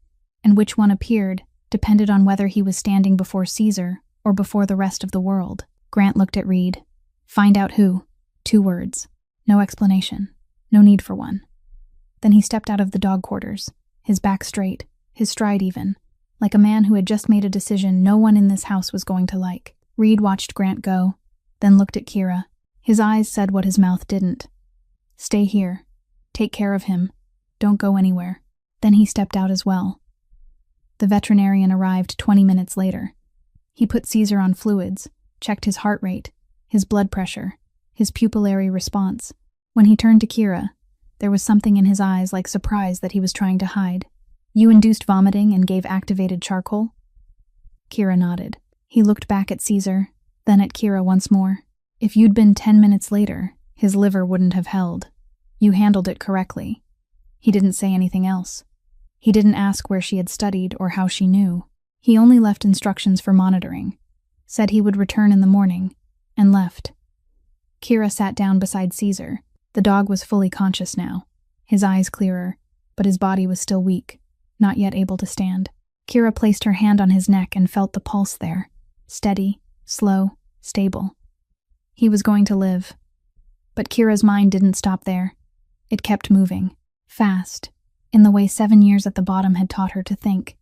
Speaker 1: and which one appeared depended on whether he was standing before Caesar or before the rest of the world. Grant looked at Reed. Find out who. 2 words. No explanation. No need for one. Then he stepped out of the dog quarters, his back straight, his stride even, like a man who had just made a decision no one in this house was going to like. Reed watched Grant go, then looked at Kira. His eyes said what his mouth didn't. Stay here. Take care of him. Don't go anywhere. Then he stepped out as well. The veterinarian arrived 20 minutes later. He put Caesar on fluids, checked his heart rate, his blood pressure, his pupillary response. When he turned to Kira, there was something in his eyes like surprise that he was trying to hide. You induced vomiting and gave activated charcoal? Kira nodded. He looked back at Caesar, then at Kira once more. If you'd been 10 minutes later, his liver wouldn't have held. You handled it correctly. He didn't say anything else. He didn't ask where she had studied or how she knew. He only left instructions for monitoring, said he would return in the morning, and left. Kira sat down beside Caesar. The dog was fully conscious now, his eyes clearer, but his body was still weak, not yet able to stand. Kira placed her hand on his neck and felt the pulse there, steady, slow, stable. He was going to live. But Kira's mind didn't stop there. It kept moving, fast, in the way 7 years at the bottom had taught her to think,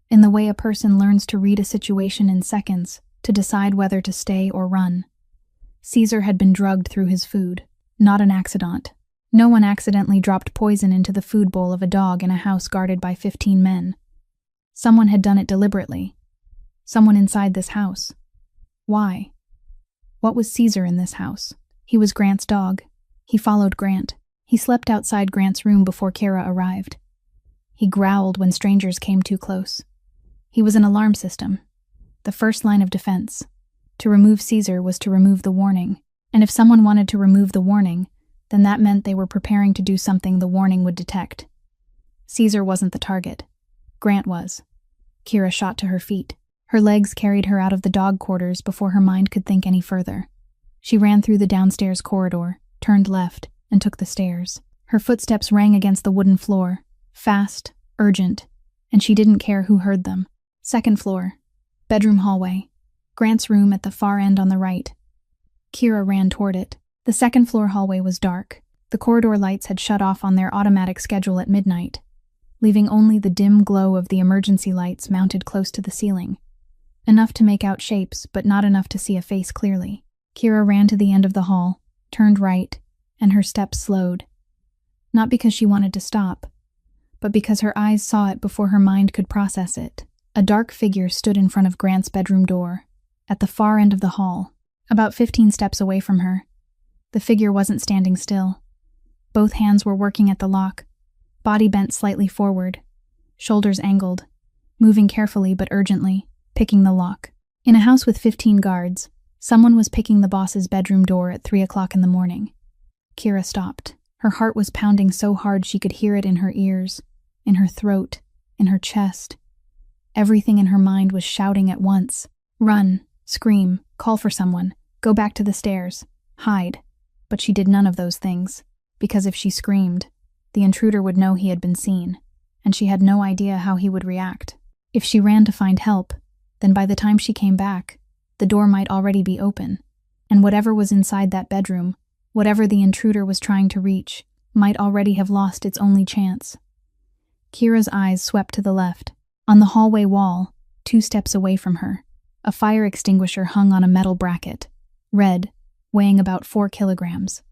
Speaker 1: in the way a person learns to read a situation in seconds, to decide whether to stay or run. Caesar had been drugged through his food, not an accident. No one accidentally dropped poison into the food bowl of a dog in a house guarded by 15 men. Someone had done it deliberately. Someone inside this house. Why? What was Caesar in this house? He was Grant's dog. He followed Grant. He slept outside Grant's room before Kira arrived. He growled when strangers came too close. He was an alarm system, the first line of defense. To remove Caesar was to remove the warning, and if someone wanted to remove the warning, then that meant they were preparing to do something the warning would detect. Caesar wasn't the target. Grant was. Kira shot to her feet. Her legs carried her out of the dog quarters before her mind could think any further. She ran through the downstairs corridor, turned left, and took the stairs. Her footsteps rang against the wooden floor, fast, urgent, and she didn't care who heard them. Second floor, bedroom hallway, Grant's room at the far end on the right. Kira ran toward it. The second floor hallway was dark. The corridor lights had shut off on their automatic schedule at midnight, leaving only the dim glow of the emergency lights mounted close to the ceiling. Enough to make out shapes, but not enough to see a face clearly. Kira ran to the end of the hall, turned right, and her steps slowed. Not because she wanted to stop, but because her eyes saw it before her mind could process it. A dark figure stood in front of Grant's bedroom door, at the far end of the hall, about 15 steps away from her. The figure wasn't standing still. Both hands were working at the lock, body bent slightly forward, shoulders angled, moving carefully but urgently, picking the lock. In a house with 15 guards, someone was picking the boss's bedroom door at 3 o'clock in the morning. Kira stopped. Her heart was pounding so hard she could hear it in her ears, in her throat, in her chest. Everything in her mind was shouting at once. Run, scream, call for someone, go back to the stairs, hide. But she did none of those things, because if she screamed, the intruder would know he had been seen, and she had no idea how he would react. If she ran to find help, then by the time she came back, the door might already be open, and whatever was inside that bedroom, whatever the intruder was trying to reach, might already have lost its only chance. Kira's eyes swept to the left. On the hallway wall, 2 steps away from her, a fire extinguisher hung on a metal bracket, red, weighing about 4 kilograms.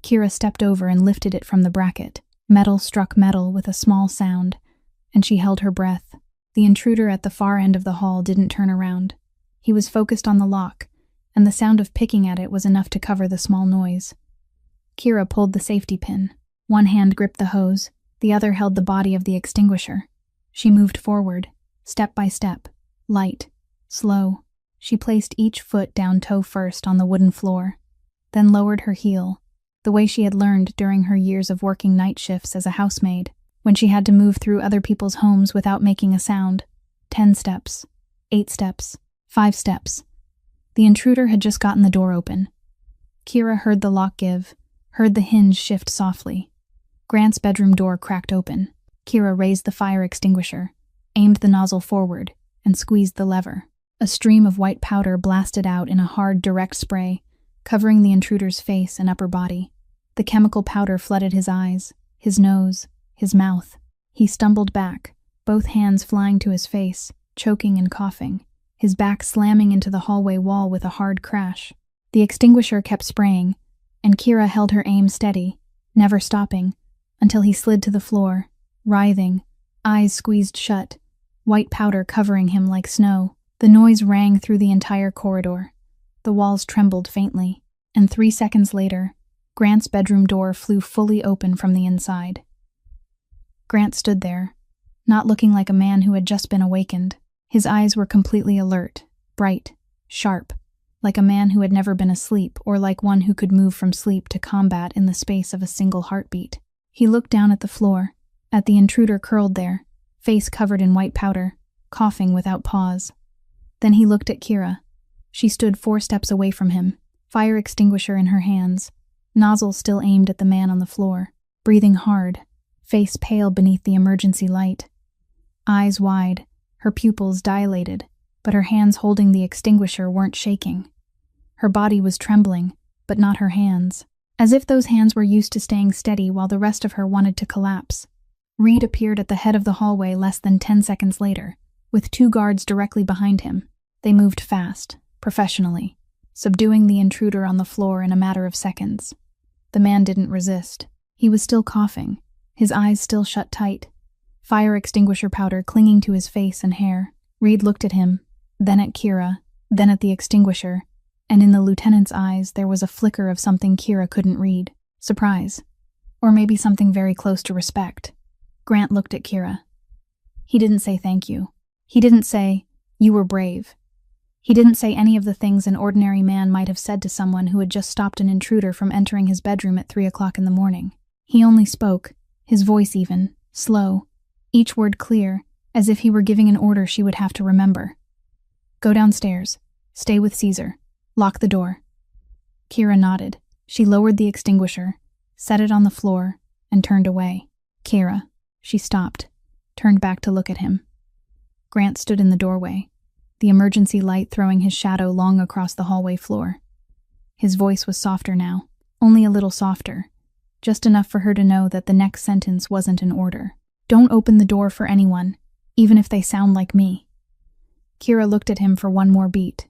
Speaker 1: Kira stepped over and lifted it from the bracket. Metal struck metal with a small sound, and she held her breath. The intruder at the far end of the hall didn't turn around. He was focused on the lock, and the sound of picking at it was enough to cover the small noise. Kira pulled the safety pin. One hand gripped the hose, the other held the body of the extinguisher. She moved forward, step by step, light, slow. She placed each foot down toe first on the wooden floor, then lowered her heel, the way she had learned during her years of working night shifts as a housemaid, when she had to move through other people's homes without making a sound. 10 steps, 8 steps, 5 steps. The intruder had just gotten the door open. Kira heard the lock give, heard the hinge shift softly. Grant's bedroom door cracked open. Kira raised the fire extinguisher, aimed the nozzle forward, and squeezed the lever. A stream of white powder blasted out in a hard, direct spray, covering the intruder's face and upper body. The chemical powder flooded his eyes, his nose, his mouth. He stumbled back, both hands flying to his face, choking and coughing. his back slamming into the hallway wall with a hard crash. The extinguisher kept spraying, and Kira held her aim steady, never stopping, until he slid to the floor, writhing, eyes squeezed shut, white powder covering him like snow. The noise rang through the entire corridor. The walls trembled faintly, and 3 seconds later, Grant's bedroom door flew fully open from the inside. Grant stood there, not looking like a man who had just been awakened. His eyes were completely alert, bright, sharp, like a man who had never been asleep or like one who could move from sleep to combat in the space of a single heartbeat. He looked down at the floor, at the intruder curled there, face covered in white powder, coughing without pause. Then he looked at Kira. She stood 4 steps away from him, fire extinguisher in her hands, nozzle still aimed at the man on the floor, breathing hard, face pale beneath the emergency light. Eyes wide, her pupils dilated, but her hands holding the extinguisher weren't shaking. Her body was trembling, but not her hands, as if those hands were used to staying steady while the rest of her wanted to collapse. Reed appeared at the head of the hallway less than 10 seconds later, with 2 guards directly behind him. They moved fast, professionally, subduing the intruder on the floor in a matter of seconds. The man didn't resist. He was still coughing, his eyes still shut tight, fire extinguisher powder clinging to his face and hair. Reed looked at him, then at Kira, then at the extinguisher, and in the lieutenant's eyes there was a flicker of something Kira couldn't read. Surprise. Or maybe something very close to respect. Grant looked at Kira. He didn't say thank you. He didn't say, "You were brave." He didn't say any of the things an ordinary man might have said to someone who had just stopped an intruder from entering his bedroom at 3 o'clock in the morning. He only spoke, his voice even, slow, each word clear, as if he were giving an order she would have to remember. "Go downstairs. Stay with Caesar. Lock the door." Kira nodded. She lowered the extinguisher, set it on the floor, and turned away. "Kira." She stopped, turned back to look at him. Grant stood in the doorway, the emergency light throwing his shadow long across the hallway floor. His voice was softer now, only a little softer, just enough for her to know that the next sentence wasn't an order. "Don't open the door for anyone, even if they sound like me." Kira looked at him for one more beat.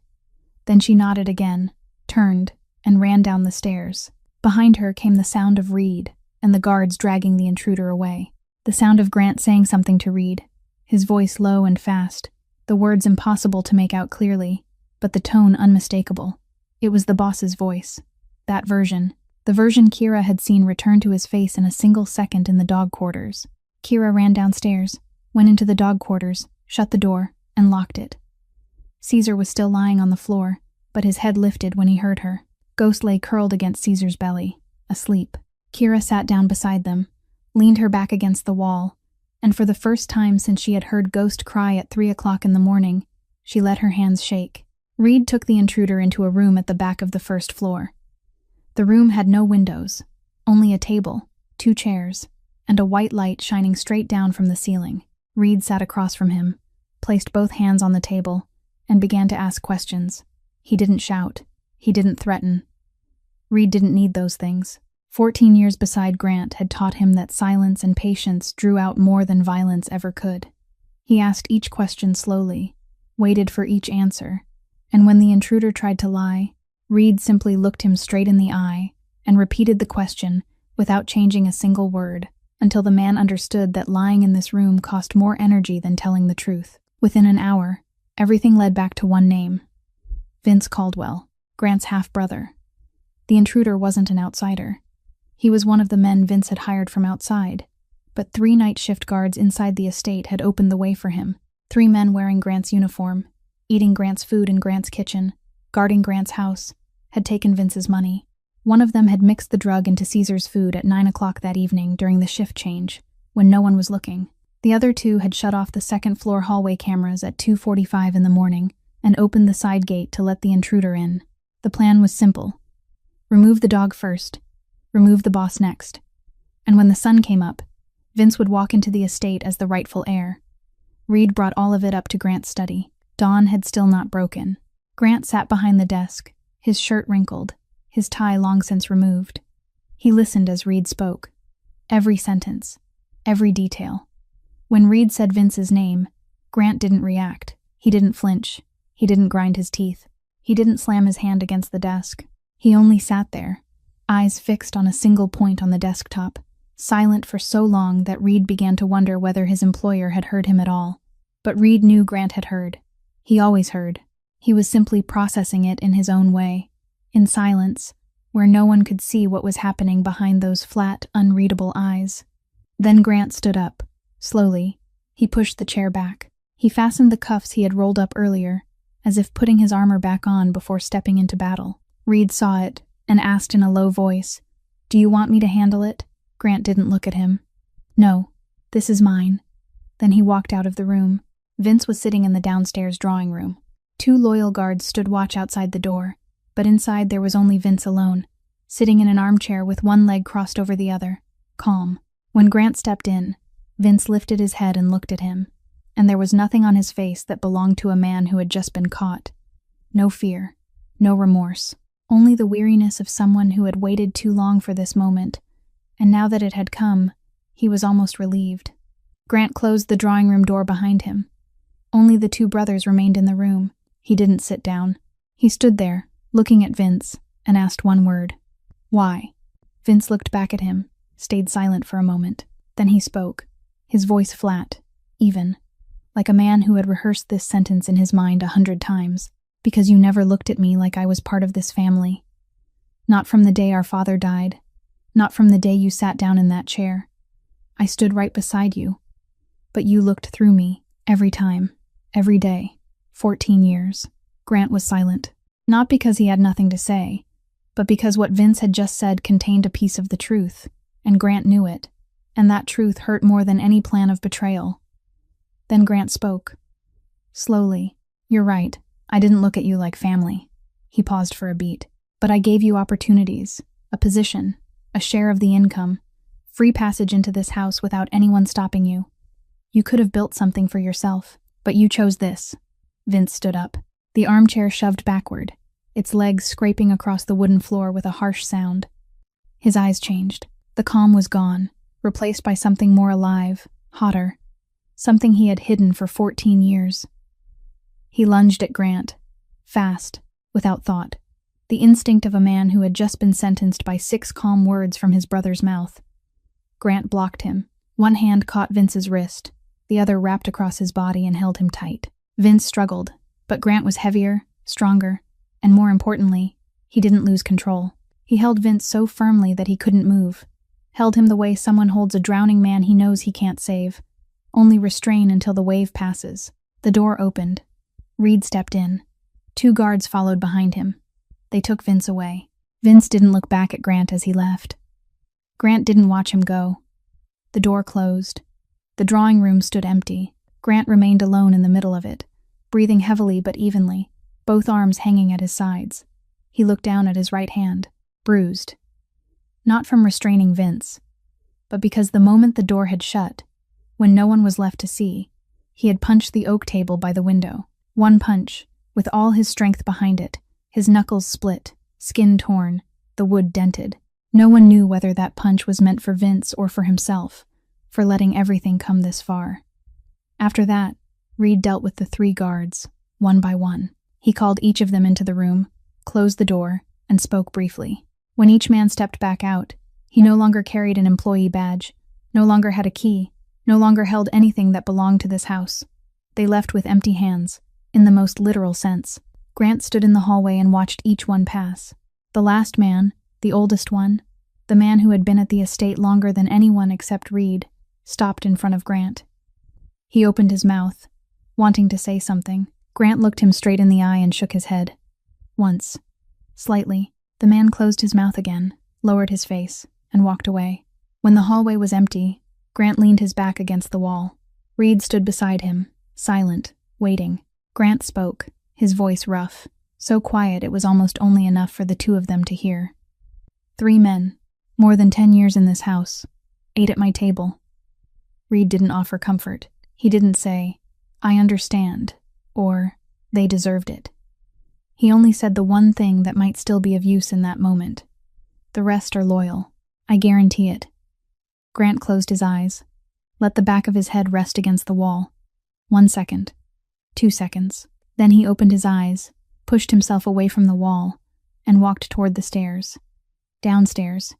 Speaker 1: Then she nodded again, turned, and ran down the stairs. Behind her came the sound of Reed, and the guards dragging the intruder away. The sound of Grant saying something to Reed, his voice low and fast, the words impossible to make out clearly, but the tone unmistakable. It was the boss's voice. That version. The version Kira had seen return to his face in a single second in the dog quarters. Kira ran downstairs, went into the dog quarters, shut the door, and locked it. Caesar was still lying on the floor, but his head lifted when he heard her. Ghost lay curled against Caesar's belly, asleep. Kira sat down beside them, leaned her back against the wall, and for the first time since she had heard Ghost cry at 3 o'clock in the morning, she let her hands shake. Reed took the intruder into a room at the back of the first floor. The room had no windows, only a table, 2 chairs, and a white light shining straight down from the ceiling. Reed sat across from him, placed both hands on the table, and began to ask questions. He didn't shout. He didn't threaten. Reed didn't need those things. 14 years beside Grant had taught him that silence and patience drew out more than violence ever could. He asked each question slowly, waited for each answer, and when the intruder tried to lie, Reed simply looked him straight in the eye and repeated the question without changing a single word, until the man understood that lying in this room cost more energy than telling the truth. Within an hour, everything led back to one name: Vince Caldwell, Grant's half-brother. The intruder wasn't an outsider. He was one of the men Vince had hired from outside, but 3 night shift guards inside the estate had opened the way for him. 3 men wearing Grant's uniform, eating Grant's food in Grant's kitchen, guarding Grant's house, had taken Vince's money. One of them had mixed the drug into Caesar's food at 9 o'clock that evening during the shift change, when no one was looking. The other 2 had shut off the second-floor hallway cameras at 2:45 in the morning and opened the side gate to let the intruder in. The plan was simple. Remove the dog first, remove the boss next. And when the sun came up, Vince would walk into the estate as the rightful heir. Reed brought all of it up to Grant's study. Dawn had still not broken. Grant sat behind the desk, his shirt wrinkled, his tie long since removed. He listened as Reed spoke. Every sentence, every detail. When Reed said Vince's name, Grant didn't react. He didn't flinch. He didn't grind his teeth. He didn't slam his hand against the desk. He only sat there, eyes fixed on a single point on the desktop, silent for so long that Reed began to wonder whether his employer had heard him at all. But Reed knew Grant had heard. He always heard. He was simply processing it in his own way, in silence, where no one could see what was happening behind those flat, unreadable eyes. Then Grant stood up. Slowly, he pushed the chair back. He fastened the cuffs he had rolled up earlier, as if putting his armor back on before stepping into battle. Reed saw it and asked in a low voice, "Do you want me to handle it?" Grant didn't look at him. "No, this is mine." Then he walked out of the room. Vince was sitting in the downstairs drawing room. 2 loyal guards stood watch outside the door, but inside there was only Vince alone, sitting in an armchair with one leg crossed over the other, calm. When Grant stepped in, Vince lifted his head and looked at him, and there was nothing on his face that belonged to a man who had just been caught. No fear, no remorse, only the weariness of someone who had waited too long for this moment, and now that it had come, he was almost relieved. Grant closed the drawing room door behind him. Only the 2 brothers remained in the room. He didn't sit down. He stood there, looking at Vince, and asked one word. "Why?" Vince looked back at him, stayed silent for a moment. Then he spoke, his voice flat, even, like a man who had rehearsed this sentence in his mind 100 times. "Because you never looked at me like I was part of this family. Not from the day our father died. Not from the day you sat down in that chair. I stood right beside you. But you looked through me, every time, every day. 14 years. Grant was silent. Not because he had nothing to say, but because what Vince had just said contained a piece of the truth, and Grant knew it, and that truth hurt more than any plan of betrayal. Then Grant spoke. Slowly. "You're right. I didn't look at you like family." He paused for a beat. "But I gave you opportunities, a position, a share of the income, free passage into this house without anyone stopping you. You could have built something for yourself, but you chose this." Vince stood up. The armchair shoved backward, its legs scraping across the wooden floor with a harsh sound. His eyes changed. The calm was gone, replaced by something more alive, hotter, something he had hidden for 14 years. He lunged at Grant, fast, without thought, the instinct of a man who had just been sentenced by 6 calm words from his brother's mouth. Grant blocked him. One hand caught Vince's wrist, the other wrapped across his body and held him tight. Vince struggled, but Grant was heavier, stronger, and more importantly, he didn't lose control. He held Vince so firmly that he couldn't move, held him the way someone holds a drowning man he knows he can't save, only restrain until the wave passes. The door opened. Reed stepped in. 2 guards followed behind him. They took Vince away. Vince didn't look back at Grant as he left. Grant didn't watch him go. The door closed. The drawing room stood empty. Grant remained alone in the middle of it, breathing heavily but evenly, both arms hanging at his sides. He looked down at his right hand, bruised. Not from restraining Vince, but because the moment the door had shut, when no one was left to see, he had punched the oak table by the window. One punch, with all his strength behind it, his knuckles split, skin torn, the wood dented. No one knew whether that punch was meant for Vince or for himself, for letting everything come this far. After that, Reed dealt with the 3 guards, one by one. He called each of them into the room, closed the door, and spoke briefly. When each man stepped back out, he no longer carried an employee badge, no longer had a key, no longer held anything that belonged to this house. They left with empty hands, in the most literal sense. Grant stood in the hallway and watched each one pass. The last man, the oldest one, the man who had been at the estate longer than anyone except Reed, stopped in front of Grant. He opened his mouth, wanting to say something. Grant looked him straight in the eye and shook his head. Once, slightly, the man closed his mouth again, lowered his face, and walked away. When the hallway was empty, Grant leaned his back against the wall. Reed stood beside him, silent, waiting. Grant spoke, his voice rough, so quiet it was almost only enough for the 2 of them to hear. 3 men, more than 10 years in this house, ate at my table. Reed didn't offer comfort. He didn't say, "I understand," or, "They deserved it." He only said the one thing that might still be of use in that moment. "The rest are loyal. I guarantee it." Grant closed his eyes, let the back of his head rest against the wall. 1 second. 2 seconds. Then he opened his eyes, pushed himself away from the wall, and walked toward the stairs. Downstairs.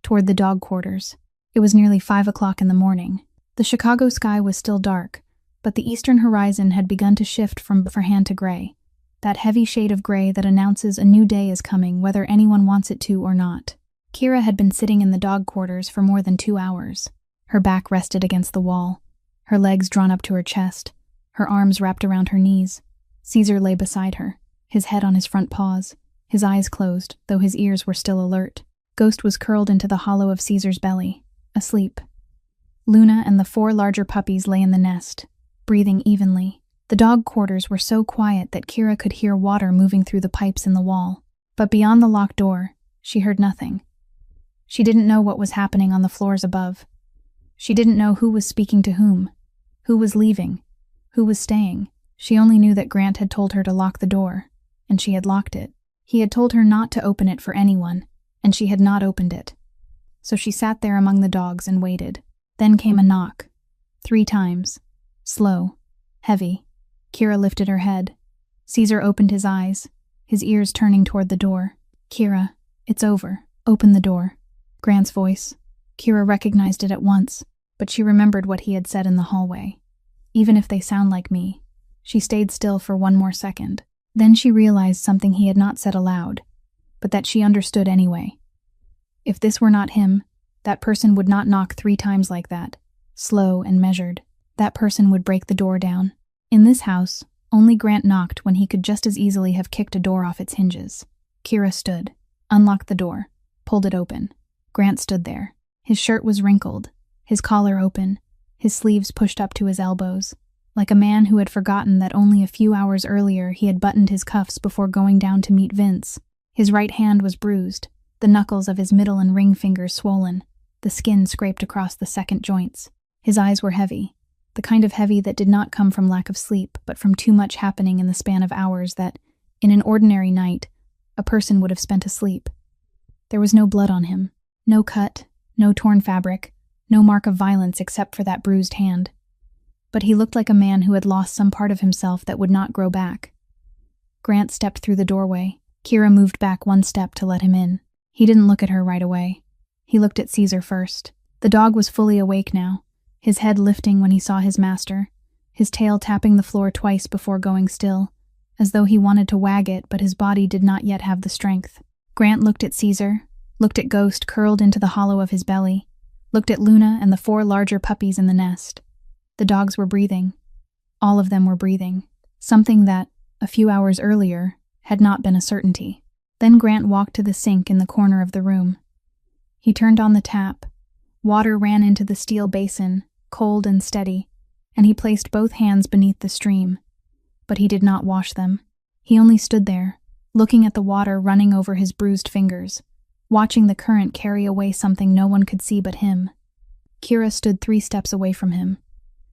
Speaker 1: Toward the dog quarters. It was nearly 5 o'clock in the morning. The Chicago sky was still dark, but the eastern horizon had begun to shift from hand to gray, that heavy shade of gray that announces a new day is coming whether anyone wants it to or not. Kira had been sitting in the dog quarters for more than 2 hours. Her back rested against the wall, her legs drawn up to her chest, her arms wrapped around her knees. Caesar lay beside her, his head on his front paws, his eyes closed, though his ears were still alert. Ghost was curled into the hollow of Caesar's belly, asleep. Luna and the 4 larger puppies lay in the nest, breathing evenly. The dog quarters were so quiet that Kira could hear water moving through the pipes in the wall. But beyond the locked door, she heard nothing. She didn't know what was happening on the floors above. She didn't know who was speaking to whom, who was leaving, who was staying. She only knew that Grant had told her to lock the door, and she had locked it. He had told her not to open it for anyone, and she had not opened it. So she sat there among the dogs and waited. Then came a knock. 3 times. Slow. Heavy. Kira lifted her head. Caesar opened his eyes, his ears turning toward the door. "Kira, it's over. Open the door." Grant's voice. Kira recognized it at once, but she remembered what he had said in the hallway. "Even if they sound like me." She stayed still for 1 more second. Then she realized something he had not said aloud, but that she understood anyway. If this were not him, that person would not knock 3 times like that, slow and measured. That person would break the door down. In this house, only Grant knocked when he could just as easily have kicked a door off its hinges. Kira stood, unlocked the door, pulled it open. Grant stood there. His shirt was wrinkled, his collar open, his sleeves pushed up to his elbows, like a man who had forgotten that only a few hours earlier he had buttoned his cuffs before going down to meet Vince. His right hand was bruised, the knuckles of his middle and ring fingers swollen, the skin scraped across the second joints. His eyes were heavy, the kind of heavy that did not come from lack of sleep, but from too much happening in the span of hours that, in an ordinary night, a person would have spent asleep. There was no blood on him, no cut, no torn fabric, no mark of violence except for that bruised hand. But he looked like a man who had lost some part of himself that would not grow back. Grant stepped through the doorway. Kira moved back 1 step to let him in. He didn't look at her right away. He looked at Caesar first. The dog was fully awake now, his head lifting when he saw his master, his tail tapping the floor twice before going still, as though he wanted to wag it, but his body did not yet have the strength. Grant looked at Caesar, looked at Ghost curled into the hollow of his belly, looked at Luna and the 4 larger puppies in the nest. The dogs were breathing. All of them were breathing. Something that, a few hours earlier, had not been a certainty. Then Grant walked to the sink in the corner of the room. He turned on the tap. Water ran into the steel basin, cold and steady, and he placed both hands beneath the stream. But he did not wash them. He only stood there, looking at the water running over his bruised fingers, watching the current carry away something no one could see but him. Kira stood 3 steps away from him.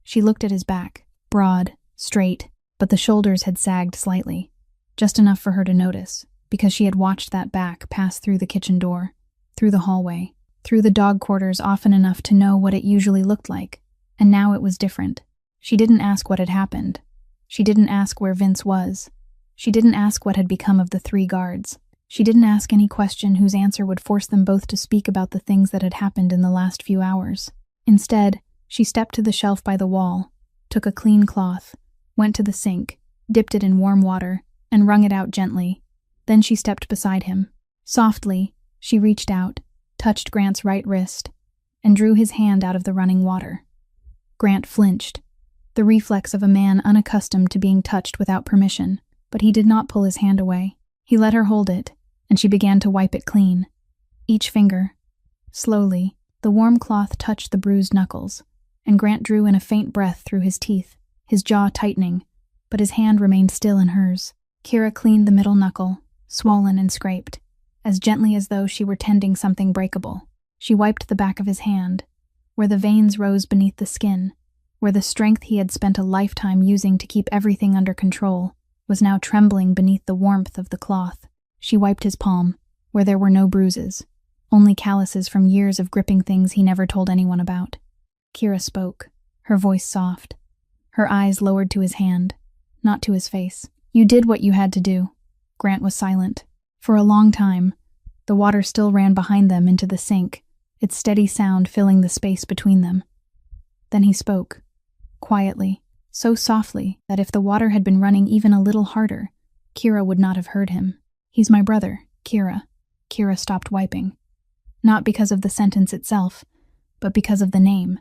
Speaker 1: She looked at his back, broad, straight, but the shoulders had sagged slightly, just enough for her to notice, because she had watched that back pass through the kitchen door, through the hallway, through the dog quarters often enough to know what it usually looked like, and now it was different. She didn't ask what had happened. She didn't ask where Vince was. She didn't ask what had become of the 3 guards. She didn't ask any question whose answer would force them both to speak about the things that had happened in the last few hours. Instead, she stepped to the shelf by the wall, took a clean cloth, went to the sink, dipped it in warm water, and wrung it out gently. Then she stepped beside him. Softly, she reached out, touched Grant's right wrist, and drew his hand out of the running water. Grant flinched, the reflex of a man unaccustomed to being touched without permission, but he did not pull his hand away. He let her hold it, and she began to wipe it clean. Each finger. Slowly, the warm cloth touched the bruised knuckles, and Grant drew in a faint breath through his teeth, his jaw tightening, but his hand remained still in hers. Kira cleaned the middle knuckle, swollen and scraped, as gently as though she were tending something breakable. She wiped the back of his hand, where the veins rose beneath the skin, where the strength he had spent a lifetime using to keep everything under control was now trembling beneath the warmth of the cloth. She wiped his palm, where there were no bruises, only calluses from years of gripping things he never told anyone about. Kira spoke, her voice soft, her eyes lowered to his hand, not to his face. "You did what you had to do." Grant was silent. For a long time, the water still ran behind them into the sink, its steady sound filling the space between them. Then he spoke, quietly, so softly that if the water had been running even a little harder, Kira would not have heard him. "He's my brother, Kira." Kira stopped wiping. Not because of the sentence itself, but because of the name.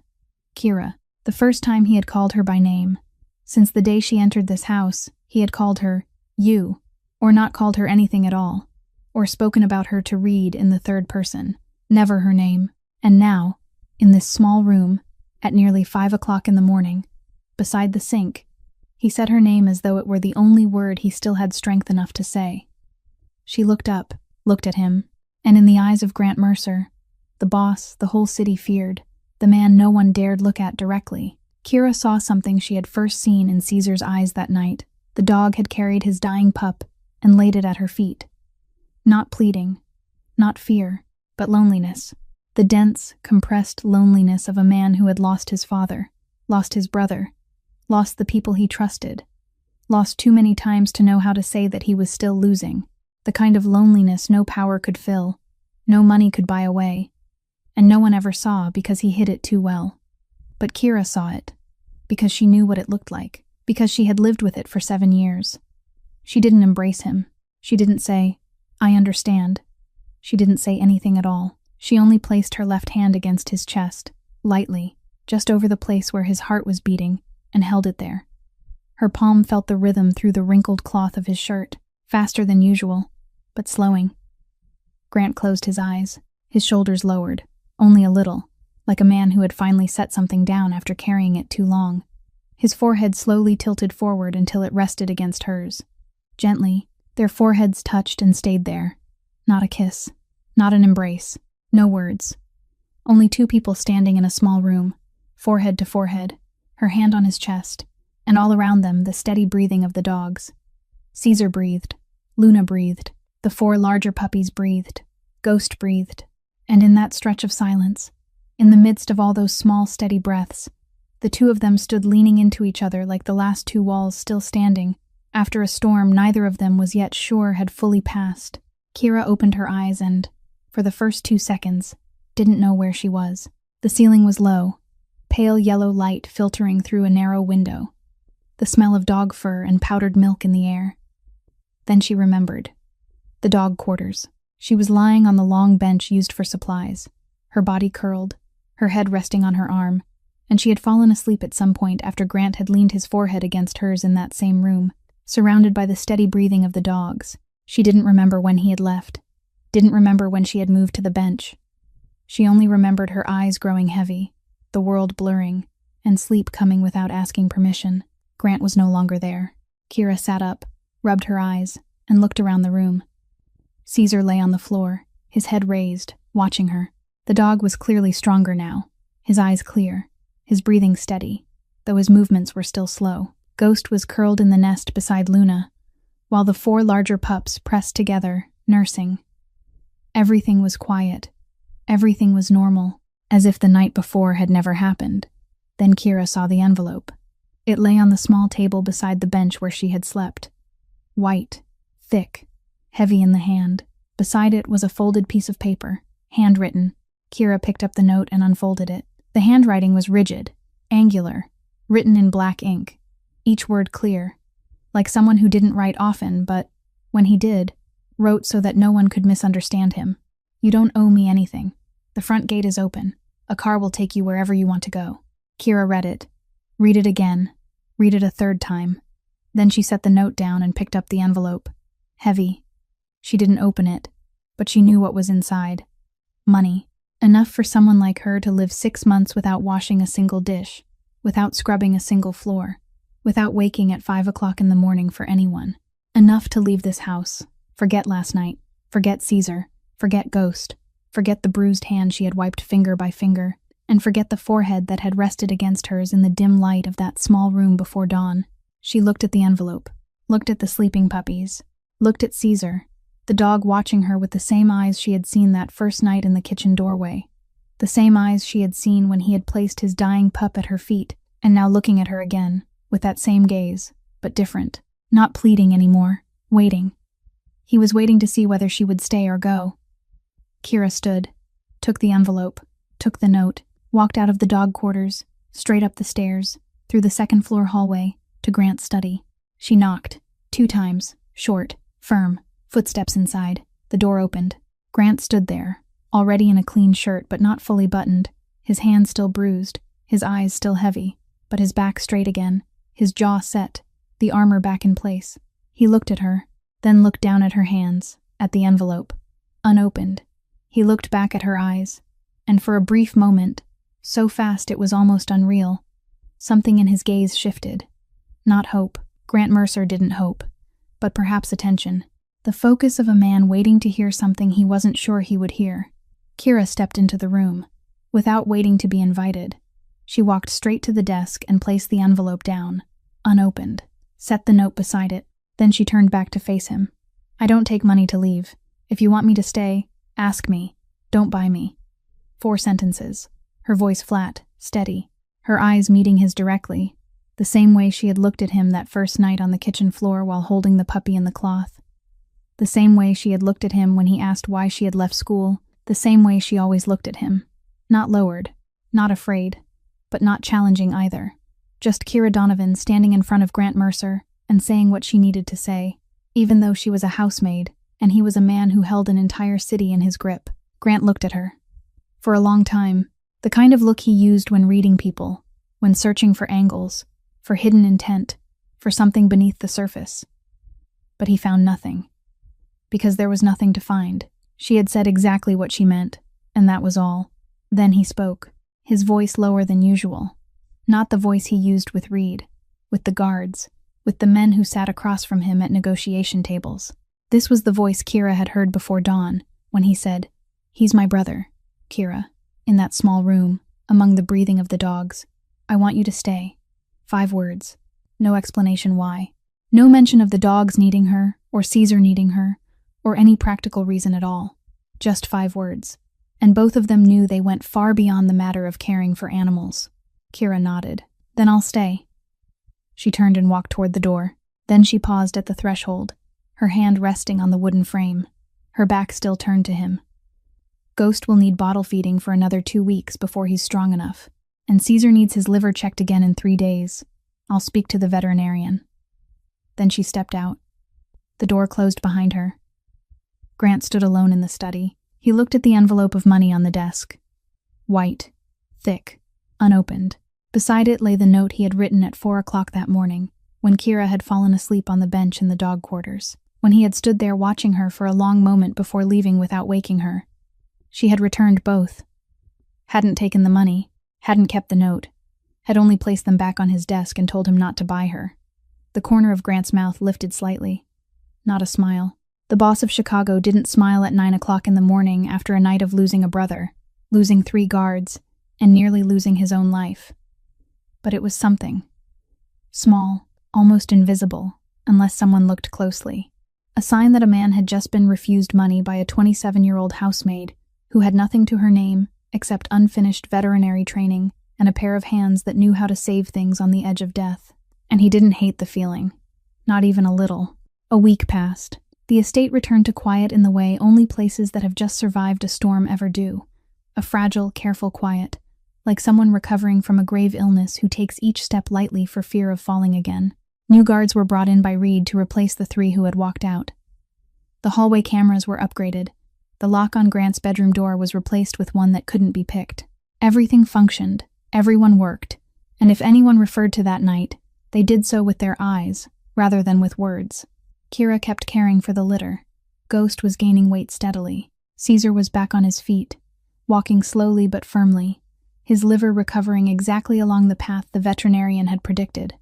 Speaker 1: Kira. The first time he had called her by name. Since the day she entered this house, he had called her, "you," or not called her anything at all, or spoken about her to Reed in the third person, never her name. And now, in this small room, at nearly 5 o'clock in the morning, beside the sink, he said her name as though it were the only word he still had strength enough to say. She looked up, looked at him, and in the eyes of Grant Mercer, the boss the whole city feared, the man no one dared look at directly, Kira saw something she had first seen in Caesar's eyes that night. The dog had carried his dying pup and laid it at her feet. Not pleading, not fear, but loneliness. The dense, compressed loneliness of a man who had lost his father, lost his brother, lost the people he trusted, lost too many times to know how to say that he was still losing. The kind of loneliness no power could fill, no money could buy away, and no one ever saw because he hid it too well. But Kira saw it, because she knew what it looked like, because she had lived with it for 7 years. She didn't embrace him. She didn't say, "I understand." She didn't say anything at all. She only placed her left hand against his chest, lightly, just over the place where his heart was beating, and held it there. Her palm felt the rhythm through the wrinkled cloth of his shirt, faster than usual, but slowing. Grant closed his eyes, his shoulders lowered, only a little, like a man who had finally set something down after carrying it too long. His forehead slowly tilted forward until it rested against hers. Gently, their foreheads touched and stayed there. Not a kiss, not an embrace, no words. Only two people standing in a small room, forehead to forehead, her hand on his chest, and all around them the steady breathing of the dogs. Caesar breathed, Luna breathed, the 4 larger puppies breathed, Ghost breathed, and in that stretch of silence, in the midst of all those small steady breaths, the two of them stood leaning into each other like the last 2 walls still standing, after a storm neither of them was yet sure had fully passed. Kira opened her eyes and, for the first 2 seconds, didn't know where she was. The ceiling was low, pale yellow light filtering through a narrow window, the smell of dog fur and powdered milk in the air. Then she remembered. The dog quarters. She was lying on the long bench used for supplies, her body curled, her head resting on her arm, and she had fallen asleep at some point after Grant had leaned his forehead against hers in that same room, surrounded by the steady breathing of the dogs. She didn't remember when he had left, didn't remember when she had moved to the bench. She only remembered her eyes growing heavy, the world blurring, and sleep coming without asking permission. Grant was no longer there. Kira sat up, rubbed her eyes, and looked around the room. Caesar lay on the floor, his head raised, watching her. The dog was clearly stronger now, his eyes clear, his breathing steady, though his movements were still slow. Ghost was curled in the nest beside Luna, while the 4 larger pups pressed together, nursing. Everything was quiet. Everything was normal, as if the night before had never happened. Then Kira saw the envelope. It lay on the small table beside the bench where she had slept. White, thick, heavy in the hand. Beside it was a folded piece of paper, handwritten. Kira picked up the note and unfolded it. The handwriting was rigid, angular, written in black ink, each word clear, like someone who didn't write often, but, when he did, wrote so that no one could misunderstand him. "You don't owe me anything. The front gate is open. A car will take you wherever you want to go." Kira read it. Read it again. Read it a 3rd time. Then she set the note down and picked up the envelope. Heavy. She didn't open it, but she knew what was inside. Money. Enough for someone like her to live 6 months without washing a single dish, without scrubbing a single floor, without waking at 5 o'clock in the morning for anyone. Enough to leave this house, forget last night, forget Caesar, forget Ghost, forget the bruised hand she had wiped finger by finger, and forget the forehead that had rested against hers in the dim light of that small room before dawn. She looked at the envelope, looked at the sleeping puppies, looked at Caesar, the dog watching her with the same eyes she had seen that first night in the kitchen doorway, the same eyes she had seen when he had placed his dying pup at her feet, and now looking at her again, with that same gaze, but different. Not pleading anymore, waiting. He was waiting to see whether she would stay or go. Kira stood, took the envelope, took the note, walked out of the dog quarters, straight up the stairs, through the second-floor hallway, to Grant's study. She knocked, 2 times, short, firm, footsteps inside. The door opened. Grant stood there, already in a clean shirt but not fully buttoned, his hands still bruised, his eyes still heavy, but his back straight again, his jaw set, the armor back in place. He looked at her, then looked down at her hands, at the envelope, unopened. He looked back at her eyes, and for a brief moment, so fast it was almost unreal, something in his gaze shifted. Not hope. Grant Mercer didn't hope, but perhaps attention. The focus of a man waiting to hear something he wasn't sure he would hear. Kira stepped into the room, without waiting to be invited. She walked straight to the desk and placed the envelope down, unopened, set the note beside it. Then she turned back to face him. "I don't take money to leave. If you want me to stay, ask me. Don't buy me." 4 sentences, her voice flat, steady, her eyes meeting his directly, the same way she had looked at him that first night on the kitchen floor while holding the puppy in the cloth. The same way she had looked at him when he asked why she had left school, the same way she always looked at him. Not lowered, not afraid, but not challenging either. Just Kira Donovan standing in front of Grant Mercer and saying what she needed to say, even though she was a housemaid and he was a man who held an entire city in his grip. Grant looked at her. For a long time, the kind of look he used when reading people, when searching for angles, for hidden intent, for something beneath the surface. But he found nothing. Because there was nothing to find. She had said exactly what she meant, and that was all. Then he spoke, his voice lower than usual. Not the voice he used with Reed, with the guards, with the men who sat across from him at negotiation tables. This was the voice Kira had heard before dawn, when he said, "He's my brother, Kira," in that small room, among the breathing of the dogs. "I want you to stay." 5 words. No explanation why. No mention of the dogs needing her, or Caesar needing her, or any practical reason at all. Just 5 words. And both of them knew they went far beyond the matter of caring for animals. Kira nodded. "Then I'll stay." She turned and walked toward the door. Then she paused at the threshold, her hand resting on the wooden frame, her back still turned to him. "Ghost will need bottle feeding for another 2 weeks before he's strong enough, and Caesar needs his liver checked again in 3 days. I'll speak to the veterinarian." Then she stepped out. The door closed behind her. Grant stood alone in the study. He looked at the envelope of money on the desk. White, thick, unopened. Beside it lay the note he had written at 4 o'clock that morning, when Kira had fallen asleep on the bench in the dog quarters, when he had stood there watching her for a long moment before leaving without waking her. She had returned both. Hadn't taken the money, hadn't kept the note, had only placed them back on his desk and told him not to buy her. The corner of Grant's mouth lifted slightly. Not a smile. The boss of Chicago didn't smile at 9 o'clock in the morning after a night of losing a brother, losing 3 guards, and nearly losing his own life. But it was something. Small, almost invisible, unless someone looked closely. A sign that a man had just been refused money by a 27-year-old housemaid who had nothing to her name except unfinished veterinary training and a pair of hands that knew how to save things on the edge of death. And he didn't hate the feeling. Not even a little. A week passed. The estate returned to quiet in the way only places that have just survived a storm ever do. A fragile, careful quiet, like someone recovering from a grave illness who takes each step lightly for fear of falling again. New guards were brought in by Reed to replace the 3 who had walked out. The hallway cameras were upgraded. The lock on Grant's bedroom door was replaced with one that couldn't be picked. Everything functioned, everyone worked, and if anyone referred to that night, they did so with their eyes, rather than with words. Kira kept caring for the litter. Ghost was gaining weight steadily. Caesar was back on his feet, walking slowly but firmly, his liver recovering exactly along the path the veterinarian had predicted.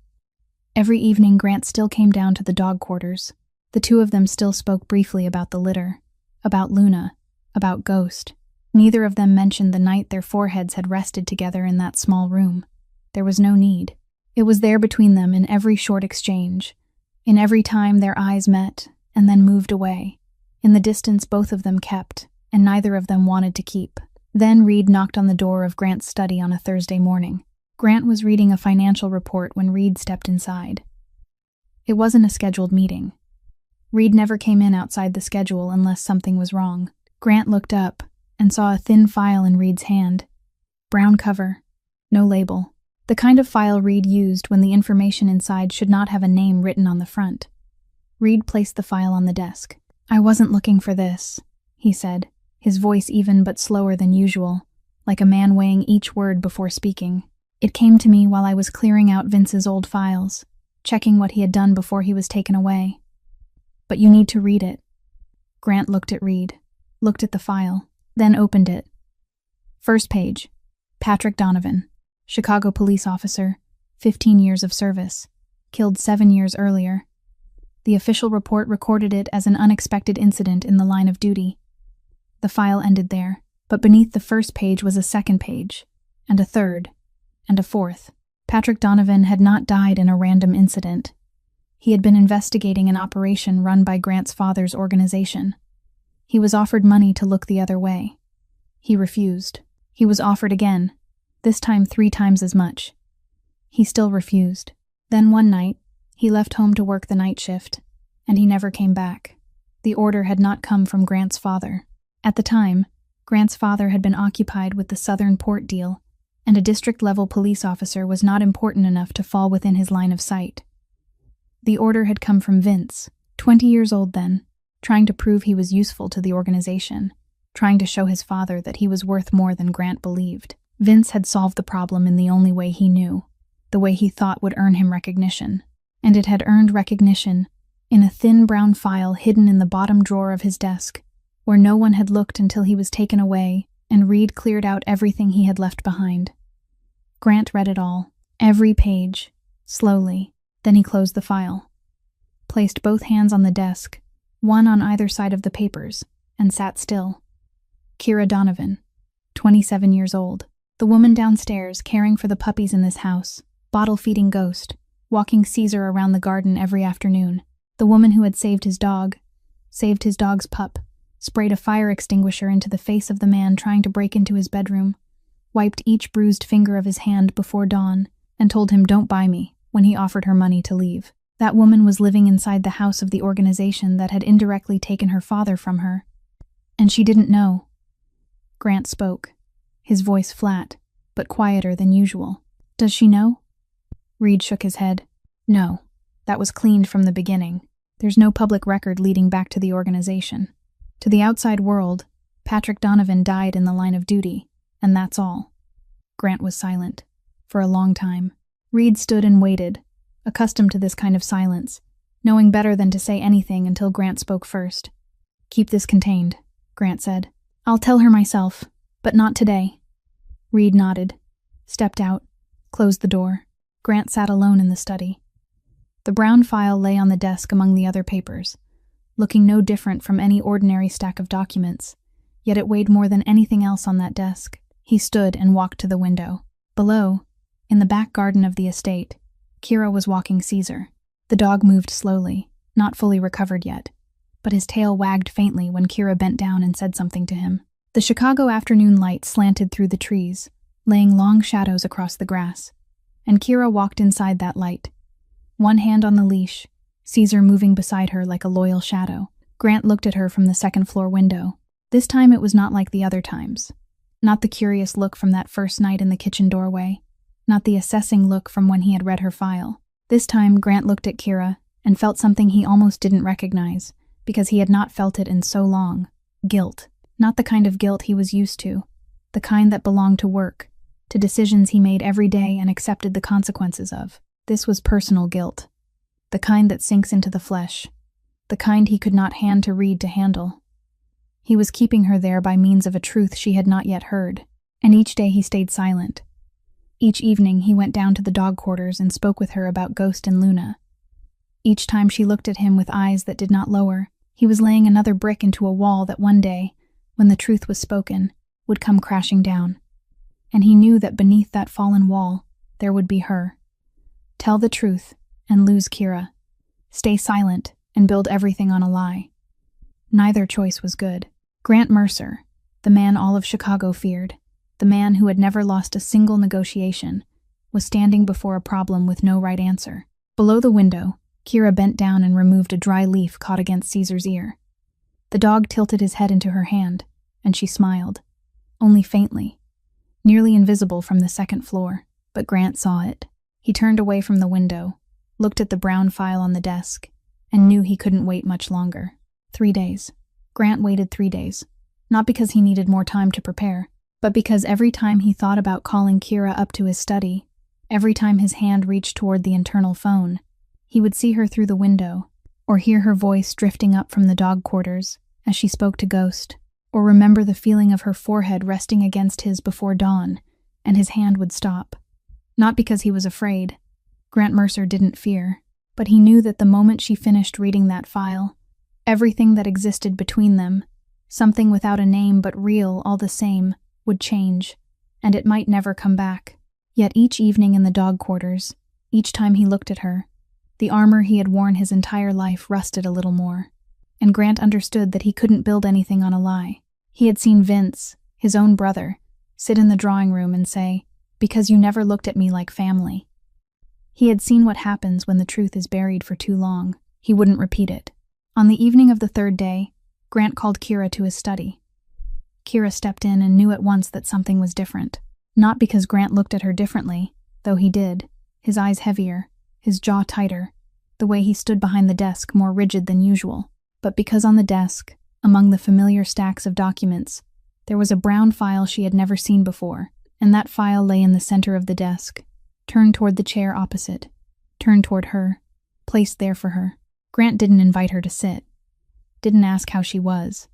Speaker 1: Every evening Grant still came down to the dog quarters. The 2 of them still spoke briefly about the litter, about Luna, about Ghost. Neither of them mentioned the night their foreheads had rested together in that small room. There was no need. It was there between them in every short exchange, in every time their eyes met and then moved away. In the distance both of them kept, and neither of them wanted to keep. Then Reed knocked on the door of Grant's study on a Thursday morning. Grant was reading a financial report when Reed stepped inside. It wasn't a scheduled meeting. Reed never came in outside the schedule unless something was wrong. Grant looked up and saw a thin file in Reed's hand. Brown cover, no label. The kind of file Reed used when the information inside should not have a name written on the front. Reed placed the file on the desk. "I wasn't looking for this," he said, his voice even but slower than usual, like a man weighing each word before speaking. "It came to me while I was clearing out Vince's old files, checking what he had done before he was taken away. But you need to read it." Grant looked at Reed, looked at the file, then opened it. First page. Patrick Donovan, Chicago police officer, 15 years of service, killed 7 years earlier. The official report recorded it as an unexpected incident in the line of duty. The file ended there, but beneath the first page was a second page, and a third, and a fourth. Patrick Donovan had not died in a random incident. He had been investigating an operation run by Grant's father's organization. He was offered money to look the other way. He refused. He was offered again, this time 3 times as much. He still refused. Then one night, he left home to work the night shift, and he never came back. The order had not come from Grant's father. At the time, Grant's father had been occupied with the Southern Port deal, and a district-level police officer was not important enough to fall within his line of sight. The order had come from Vince, 20 years old then, trying to prove he was useful to the organization, trying to show his father that he was worth more than Grant believed. Vince had solved the problem in the only way he knew, the way he thought would earn him recognition, and it had earned recognition in a thin brown file hidden in the bottom drawer of his desk, where no one had looked until he was taken away and Reed cleared out everything he had left behind. Grant read it all, every page, slowly. Then he closed the file, placed both hands on the desk, one on either side of the papers, and sat still. Kira Donovan, 27 years old, the woman downstairs caring for the puppies in this house, bottle-feeding ghost, walking Caesar around the garden every afternoon, the woman who had saved his dog's pup, sprayed a fire extinguisher into the face of the man trying to break into his bedroom, wiped each bruised finger of his hand before dawn, and told him "Don't buy me" when he offered her money to leave. That woman was living inside the house of the organization that had indirectly taken her father from her. And she didn't know. Grant spoke, his voice flat, but quieter than usual. "Does she know?" Reed shook his head. "No, that was cleaned from the beginning. There's no public record leading back to the organization. To the outside world, Patrick Donovan died in the line of duty, and that's all." Grant was silent, for a long time. Reed stood and waited, accustomed to this kind of silence, knowing better than to say anything until Grant spoke first. "Keep this contained," Grant said. "I'll tell her myself, but not today." Reed nodded, stepped out, closed the door. Grant sat alone in the study. The brown file lay on the desk among the other papers, looking no different from any ordinary stack of documents, yet it weighed more than anything else on that desk. He stood and walked to the window. Below, in the back garden of the estate, Kira was walking Caesar. The dog moved slowly, not fully recovered yet, but his tail wagged faintly when Kira bent down and said something to him. The Chicago afternoon light slanted through the trees, laying long shadows across the grass, and Kira walked inside that light, one hand on the leash, Caesar moving beside her like a loyal shadow. Grant looked at her from the second-floor window. This time it was not like the other times. Not the curious look from that first night in the kitchen doorway. Not the assessing look from when he had read her file. This time, Grant looked at Kira and felt something he almost didn't recognize, because he had not felt it in so long. Guilt. Not the kind of guilt he was used to. The kind that belonged to work, to decisions he made every day and accepted the consequences of. This was personal guilt. The kind that sinks into the flesh. The kind he could not hand to Reed to handle. He was keeping her there by means of a truth she had not yet heard, and each day he stayed silent. Each evening he went down to the dog quarters and spoke with her about Ghost and Luna. Each time she looked at him with eyes that did not lower, he was laying another brick into a wall that one day, when the truth was spoken, would come crashing down. And he knew that beneath that fallen wall, there would be her. Tell the truth and lose Kira. Stay silent and build everything on a lie. Neither choice was good. Grant Mercer, the man all of Chicago feared, the man who had never lost a single negotiation, was standing before a problem with no right answer. Below the window, Kira bent down and removed a dry leaf caught against Caesar's ear. The dog tilted his head into her hand, and she smiled. Only faintly. Nearly invisible from the second floor, but Grant saw it. He turned away from the window, looked at the brown file on the desk, and knew he couldn't wait much longer. 3 days. Grant waited 3 days. Not because he needed more time to prepare, but because every time he thought about calling Kira up to his study, every time his hand reached toward the internal phone, he would see her through the window, or hear her voice drifting up from the dog quarters as she spoke to Ghost, or remember the feeling of her forehead resting against his before dawn, and his hand would stop. Not because he was afraid. Grant Mercer didn't fear, but he knew that the moment she finished reading that file, everything that existed between them, something without a name but real all the same, would change, and it might never come back. Yet each evening in the dog quarters, each time he looked at her, the armor he had worn his entire life rusted a little more, and Grant understood that he couldn't build anything on a lie. He had seen Vince, his own brother, sit in the drawing room and say, "Because you never looked at me like family." He had seen what happens when the truth is buried for too long. He wouldn't repeat it. On the evening of the 3rd day, Grant called Kira to his study. Kira stepped in and knew at once that something was different. Not because Grant looked at her differently, though he did, his eyes heavier, his jaw tighter, the way he stood behind the desk more rigid than usual, but because on the desk, among the familiar stacks of documents, there was a brown file she had never seen before, and that file lay in the center of the desk, turned toward the chair opposite, turned toward her, placed there for her. Grant didn't invite her to sit, didn't ask how she was,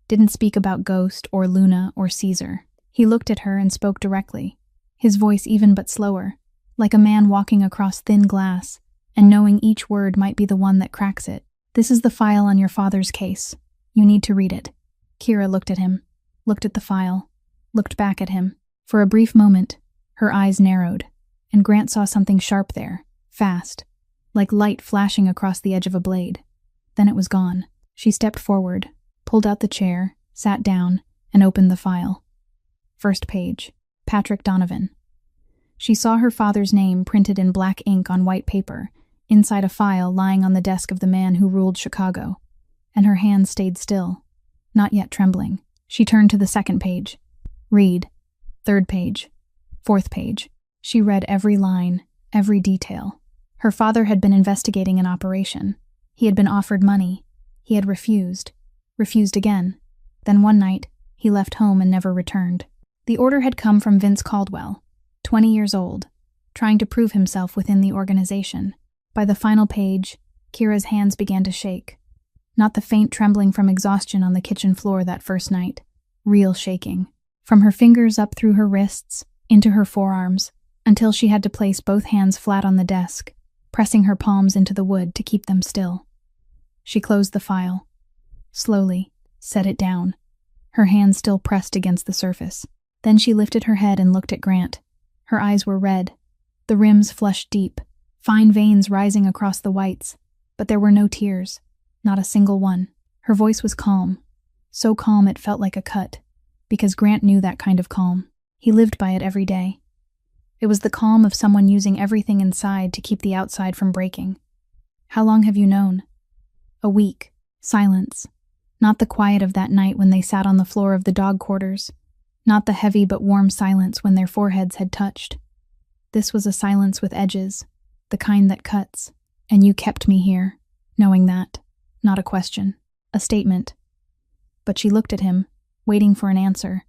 Speaker 1: didn't speak about Ghost or Luna or Caesar. He looked at her and spoke directly, his voice even but slower, like a man walking across thin glass and knowing each word might be the one that cracks it. "This is the file on your father's case. You need to read it." Kira looked at him, looked at the file, looked back at him. For a brief moment, her eyes narrowed, and Grant saw something sharp there, fast, like light flashing across the edge of a blade. Then it was gone. She stepped forward, pulled out the chair, sat down, and opened the file. First page, Patrick Donovan. She saw her father's name printed in black ink on white paper, inside a file lying on the desk of the man who ruled Chicago, and her hand stayed still, not yet trembling. She turned to the 2nd page. Read. 3rd page. 4th page. She read every line, every detail. Her father had been investigating an operation. He had been offered money. He had refused again. Then one night, he left home and never returned. The order had come from Vince Caldwell, 20 years old, trying to prove himself within the organization. By the final page, Kira's hands began to shake. Not the faint trembling from exhaustion on the kitchen floor that first night. Real shaking. From her fingers up through her wrists, into her forearms, until she had to place both hands flat on the desk, pressing her palms into the wood to keep them still. She closed the file. Slowly, set it down, her hands still pressed against the surface. Then she lifted her head and looked at Grant. Her eyes were red, the rims flushed deep, fine veins rising across the whites, but there were no tears, not a single one. Her voice was calm, so calm it felt like a cut, because Grant knew that kind of calm. He lived by it every day. It was the calm of someone using everything inside to keep the outside from breaking. "How long have you known?" "A week." Silence. Not the quiet of that night when they sat on the floor of the dog quarters. Not the heavy but warm silence when their foreheads had touched. This was a silence with edges, the kind that cuts. "And you kept me here, knowing that." Not a question, a statement. But she looked at him, waiting for an answer.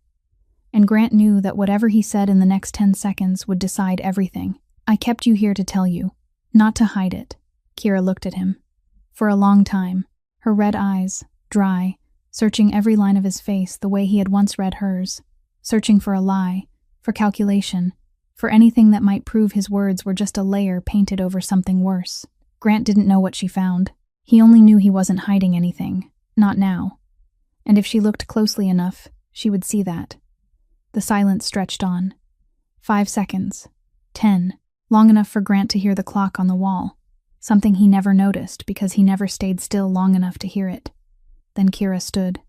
Speaker 1: And Grant knew that whatever he said in the next 10 seconds would decide everything. "I kept you here to tell you, not to hide it." Kira looked at him. For a long time, her red eyes, dry, searching every line of his face the way he had once read hers, searching for a lie, for calculation, for anything that might prove his words were just a layer painted over something worse. Grant didn't know what she found. He only knew he wasn't hiding anything, not now. And if she looked closely enough, she would see that. The silence stretched on. 5 seconds. 10. Long enough for Grant to hear the clock on the wall. Something he never noticed because he never stayed still long enough to hear it. Then Kira stood.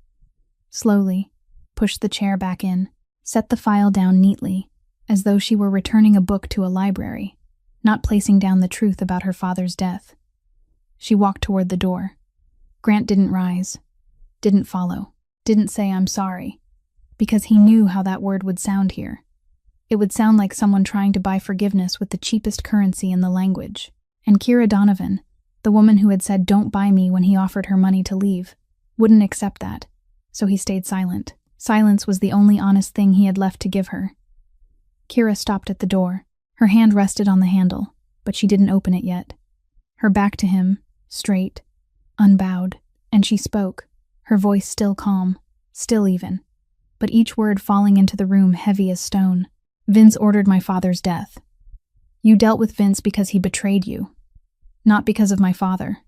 Speaker 1: Slowly, pushed the chair back in, set the file down neatly, as though she were returning a book to a library, not placing down the truth about her father's death. She walked toward the door. Grant didn't rise, didn't follow, didn't say "I'm sorry," because he knew how that word would sound here. It would sound like someone trying to buy forgiveness with the cheapest currency in the language. And Kira Donovan, the woman who had said "don't buy me" when he offered her money to leave, wouldn't accept that, so he stayed silent. Silence was the only honest thing he had left to give her. Kira stopped at the door. Her hand rested on the handle, but she didn't open it yet. Her back to him, straight, unbowed, and she spoke, her voice still calm, still even, but each word falling into the room heavy as stone. "Vince ordered my father's death. You dealt with Vince because he betrayed you, not because of my father."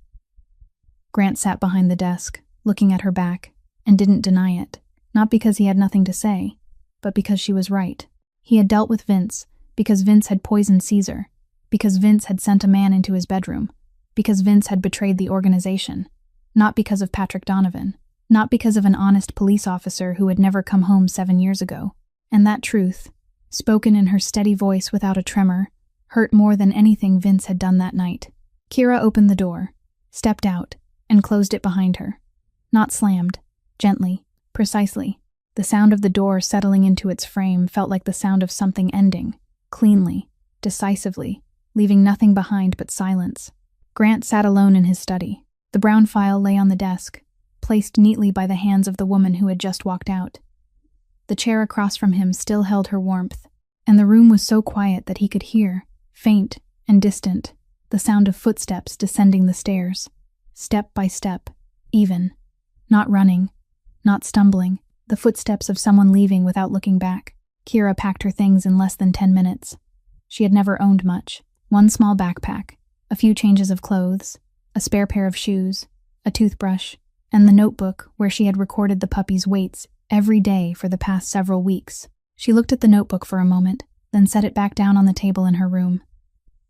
Speaker 1: Grant sat behind the desk, looking at her back, and didn't deny it, not because he had nothing to say, but because she was right. He had dealt with Vince because Vince had poisoned Caesar, because Vince had sent a man into his bedroom, because Vince had betrayed the organization, not because of Patrick Donovan, not because of an honest police officer who had never come home 7 years ago. And that truth, spoken in her steady voice without a tremor, hurt more than anything Vince had done that night. Kira opened the door, stepped out, and closed it behind her. Not slammed, gently, precisely. The sound of the door settling into its frame felt like the sound of something ending, cleanly, decisively, leaving nothing behind but silence. Grant sat alone in his study. The brown file lay on the desk, placed neatly by the hands of the woman who had just walked out. The chair across from him still held her warmth, and the room was so quiet that he could hear, faint and distant, the sound of footsteps descending the stairs. Step by step, even. Not running, not stumbling, the footsteps of someone leaving without looking back. Kira packed her things in less than 10 minutes. She had never owned much. One small backpack, a few changes of clothes, a spare pair of shoes, a toothbrush, and the notebook where she had recorded the puppy's weights every day for the past several weeks. She looked at the notebook for a moment, then set it back down on the table in her room.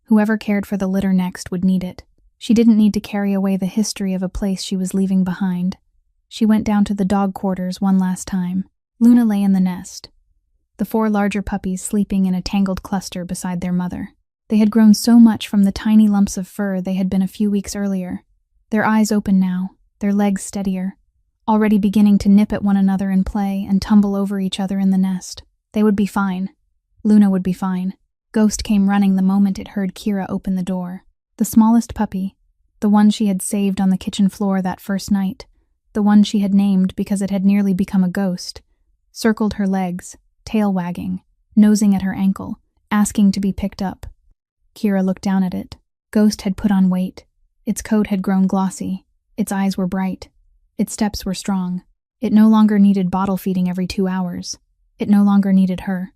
Speaker 1: Whoever cared for the litter next would need it. She didn't need to carry away the history of a place she was leaving behind. She went down to the dog quarters one last time. Luna lay in the nest, the 4 larger puppies sleeping in a tangled cluster beside their mother. They had grown so much from the tiny lumps of fur they had been a few weeks earlier. Their eyes open now, their legs steadier, already beginning to nip at one another in play and tumble over each other in the nest. They would be fine. Luna would be fine. Ghost came running the moment it heard Kira open the door. The smallest puppy, the one she had saved on the kitchen floor that first night, the one she had named because it had nearly become a ghost, circled her legs, tail wagging, nosing at her ankle, asking to be picked up. Kira looked down at it. Ghost had put on weight. Its coat had grown glossy. Its eyes were bright. Its steps were strong. It no longer needed bottle feeding every 2 hours. It no longer needed her.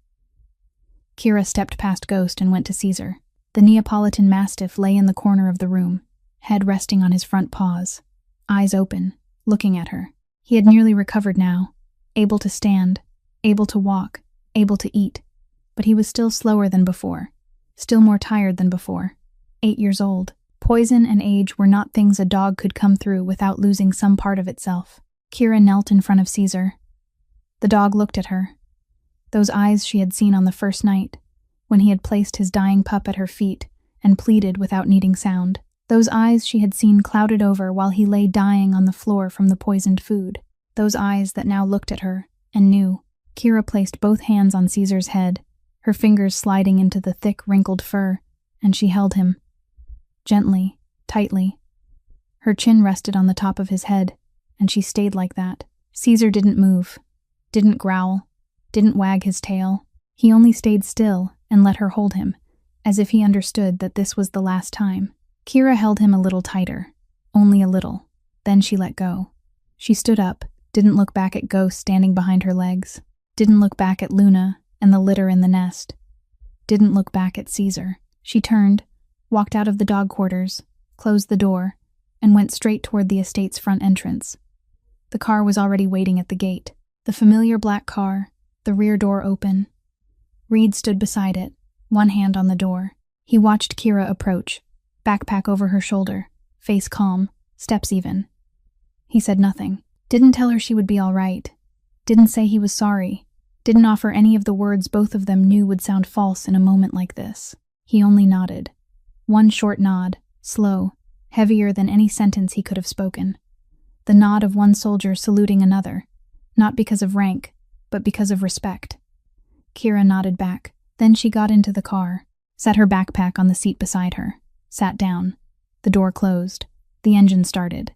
Speaker 1: Kira stepped past Ghost and went to Caesar. The Neapolitan Mastiff lay in the corner of the room, head resting on his front paws, eyes open, looking at her. He had nearly recovered now, able to stand, able to walk, able to eat, but he was still slower than before, still more tired than before. 8 years old. Poison and age were not things a dog could come through without losing some part of itself. Kira knelt in front of Caesar. The dog looked at her. Those eyes she had seen on the first night, when he had placed his dying pup at her feet and pleaded without needing sound. Those eyes she had seen clouded over while he lay dying on the floor from the poisoned food. Those eyes that now looked at her and knew. Kira placed both hands on Caesar's head, her fingers sliding into the thick, wrinkled fur, and she held him. Gently, tightly. Her chin rested on the top of his head, and she stayed like that. Caesar didn't move, didn't growl, didn't wag his tail. He only stayed still and let her hold him, as if he understood that this was the last time. Kira held him a little tighter, only a little. Then she let go. She stood up, didn't look back at Ghost standing behind her legs, didn't look back at Luna and the litter in the nest, didn't look back at Caesar. She turned, walked out of the dog quarters, closed the door, and went straight toward the estate's front entrance. The car was already waiting at the gate. The familiar black car, the rear door open. Reed stood beside it, one hand on the door. He watched Kira approach, backpack over her shoulder, face calm, steps even. He said nothing. Didn't tell her she would be all right. Didn't say he was sorry. Didn't offer any of the words both of them knew would sound false in a moment like this. He only nodded. One short nod, slow, heavier than any sentence he could have spoken. The nod of one soldier saluting another, not because of rank, but because of respect. Kira nodded back. Then she got into the car, set her backpack on the seat beside her, sat down. The door closed. The engine started.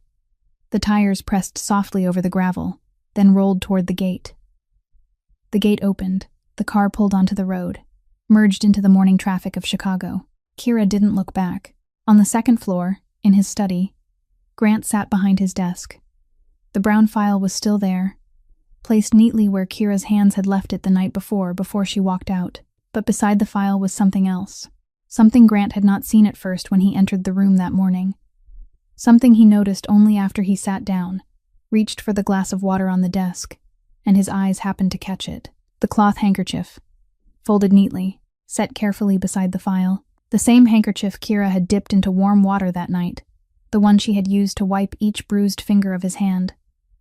Speaker 1: The tires pressed softly over the gravel, then rolled toward the gate. The gate opened. The car pulled onto the road, merged into the morning traffic of Chicago. Kira didn't look back. On the second floor, in his study, Grant sat behind his desk. The brown file was still there, placed neatly where Kira's hands had left it the night before she walked out. But beside the file was something else. Something Grant had not seen at first when he entered the room that morning. Something he noticed only after he sat down, reached for the glass of water on the desk, and his eyes happened to catch it. The cloth handkerchief, folded neatly, set carefully beside the file. The same handkerchief Kira had dipped into warm water that night, the one she had used to wipe each bruised finger of his hand.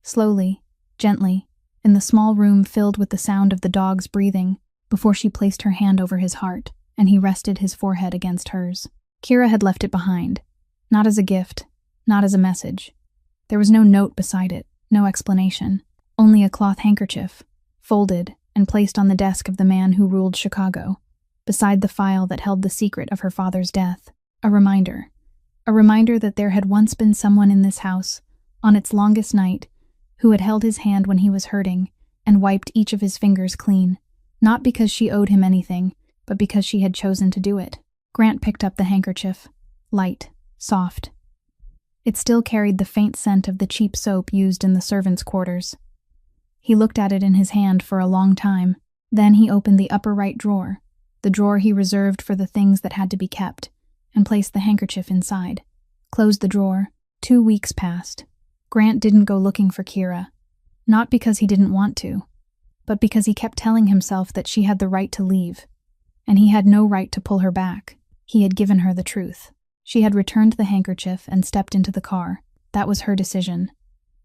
Speaker 1: Slowly, gently, in the small room filled with the sound of the dog's breathing, before she placed her hand over his heart, and he rested his forehead against hers. Kira had left it behind, not as a gift, not as a message. There was no note beside it, no explanation, only a cloth handkerchief, folded and placed on the desk of the man who ruled Chicago, beside the file that held the secret of her father's death. A reminder that there had once been someone in this house, on its longest night, who had held his hand when he was hurting and wiped each of his fingers clean, not because she owed him anything, but because she had chosen to do it. Grant picked up the handkerchief, light, soft. It still carried the faint scent of the cheap soap used in the servants' quarters. He looked at it in his hand for a long time. Then he opened the upper right drawer, the drawer he reserved for the things that had to be kept, and placed the handkerchief inside. Closed the drawer. 2 weeks passed. Grant didn't go looking for Kira, not because he didn't want to, but because he kept telling himself that she had the right to leave, and he had no right to pull her back. He had given her the truth. She had returned the handkerchief and stepped into the car. That was her decision.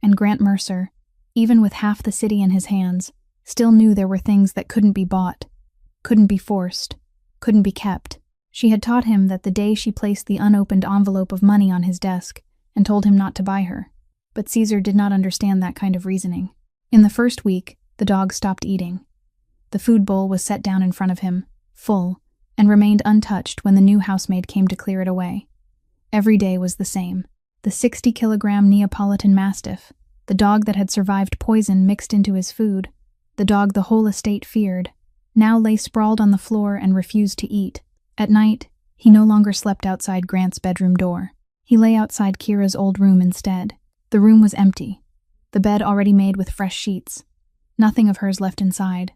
Speaker 1: And Grant Mercer, even with half the city in his hands, still knew there were things that couldn't be bought, couldn't be forced, couldn't be kept. She had taught him that the day she placed the unopened envelope of money on his desk and told him not to buy her. But Caesar did not understand that kind of reasoning. In the first week, the dog stopped eating. The food bowl was set down in front of him, full, and remained untouched when the new housemaid came to clear it away. Every day was the same. The 60-kilogram Neapolitan Mastiff, the dog that had survived poison mixed into his food, the dog the whole estate feared, now lay sprawled on the floor and refused to eat. At night, he no longer slept outside Grant's bedroom door. He lay outside Kira's old room instead. The room was empty, the bed already made with fresh sheets. Nothing of hers left inside.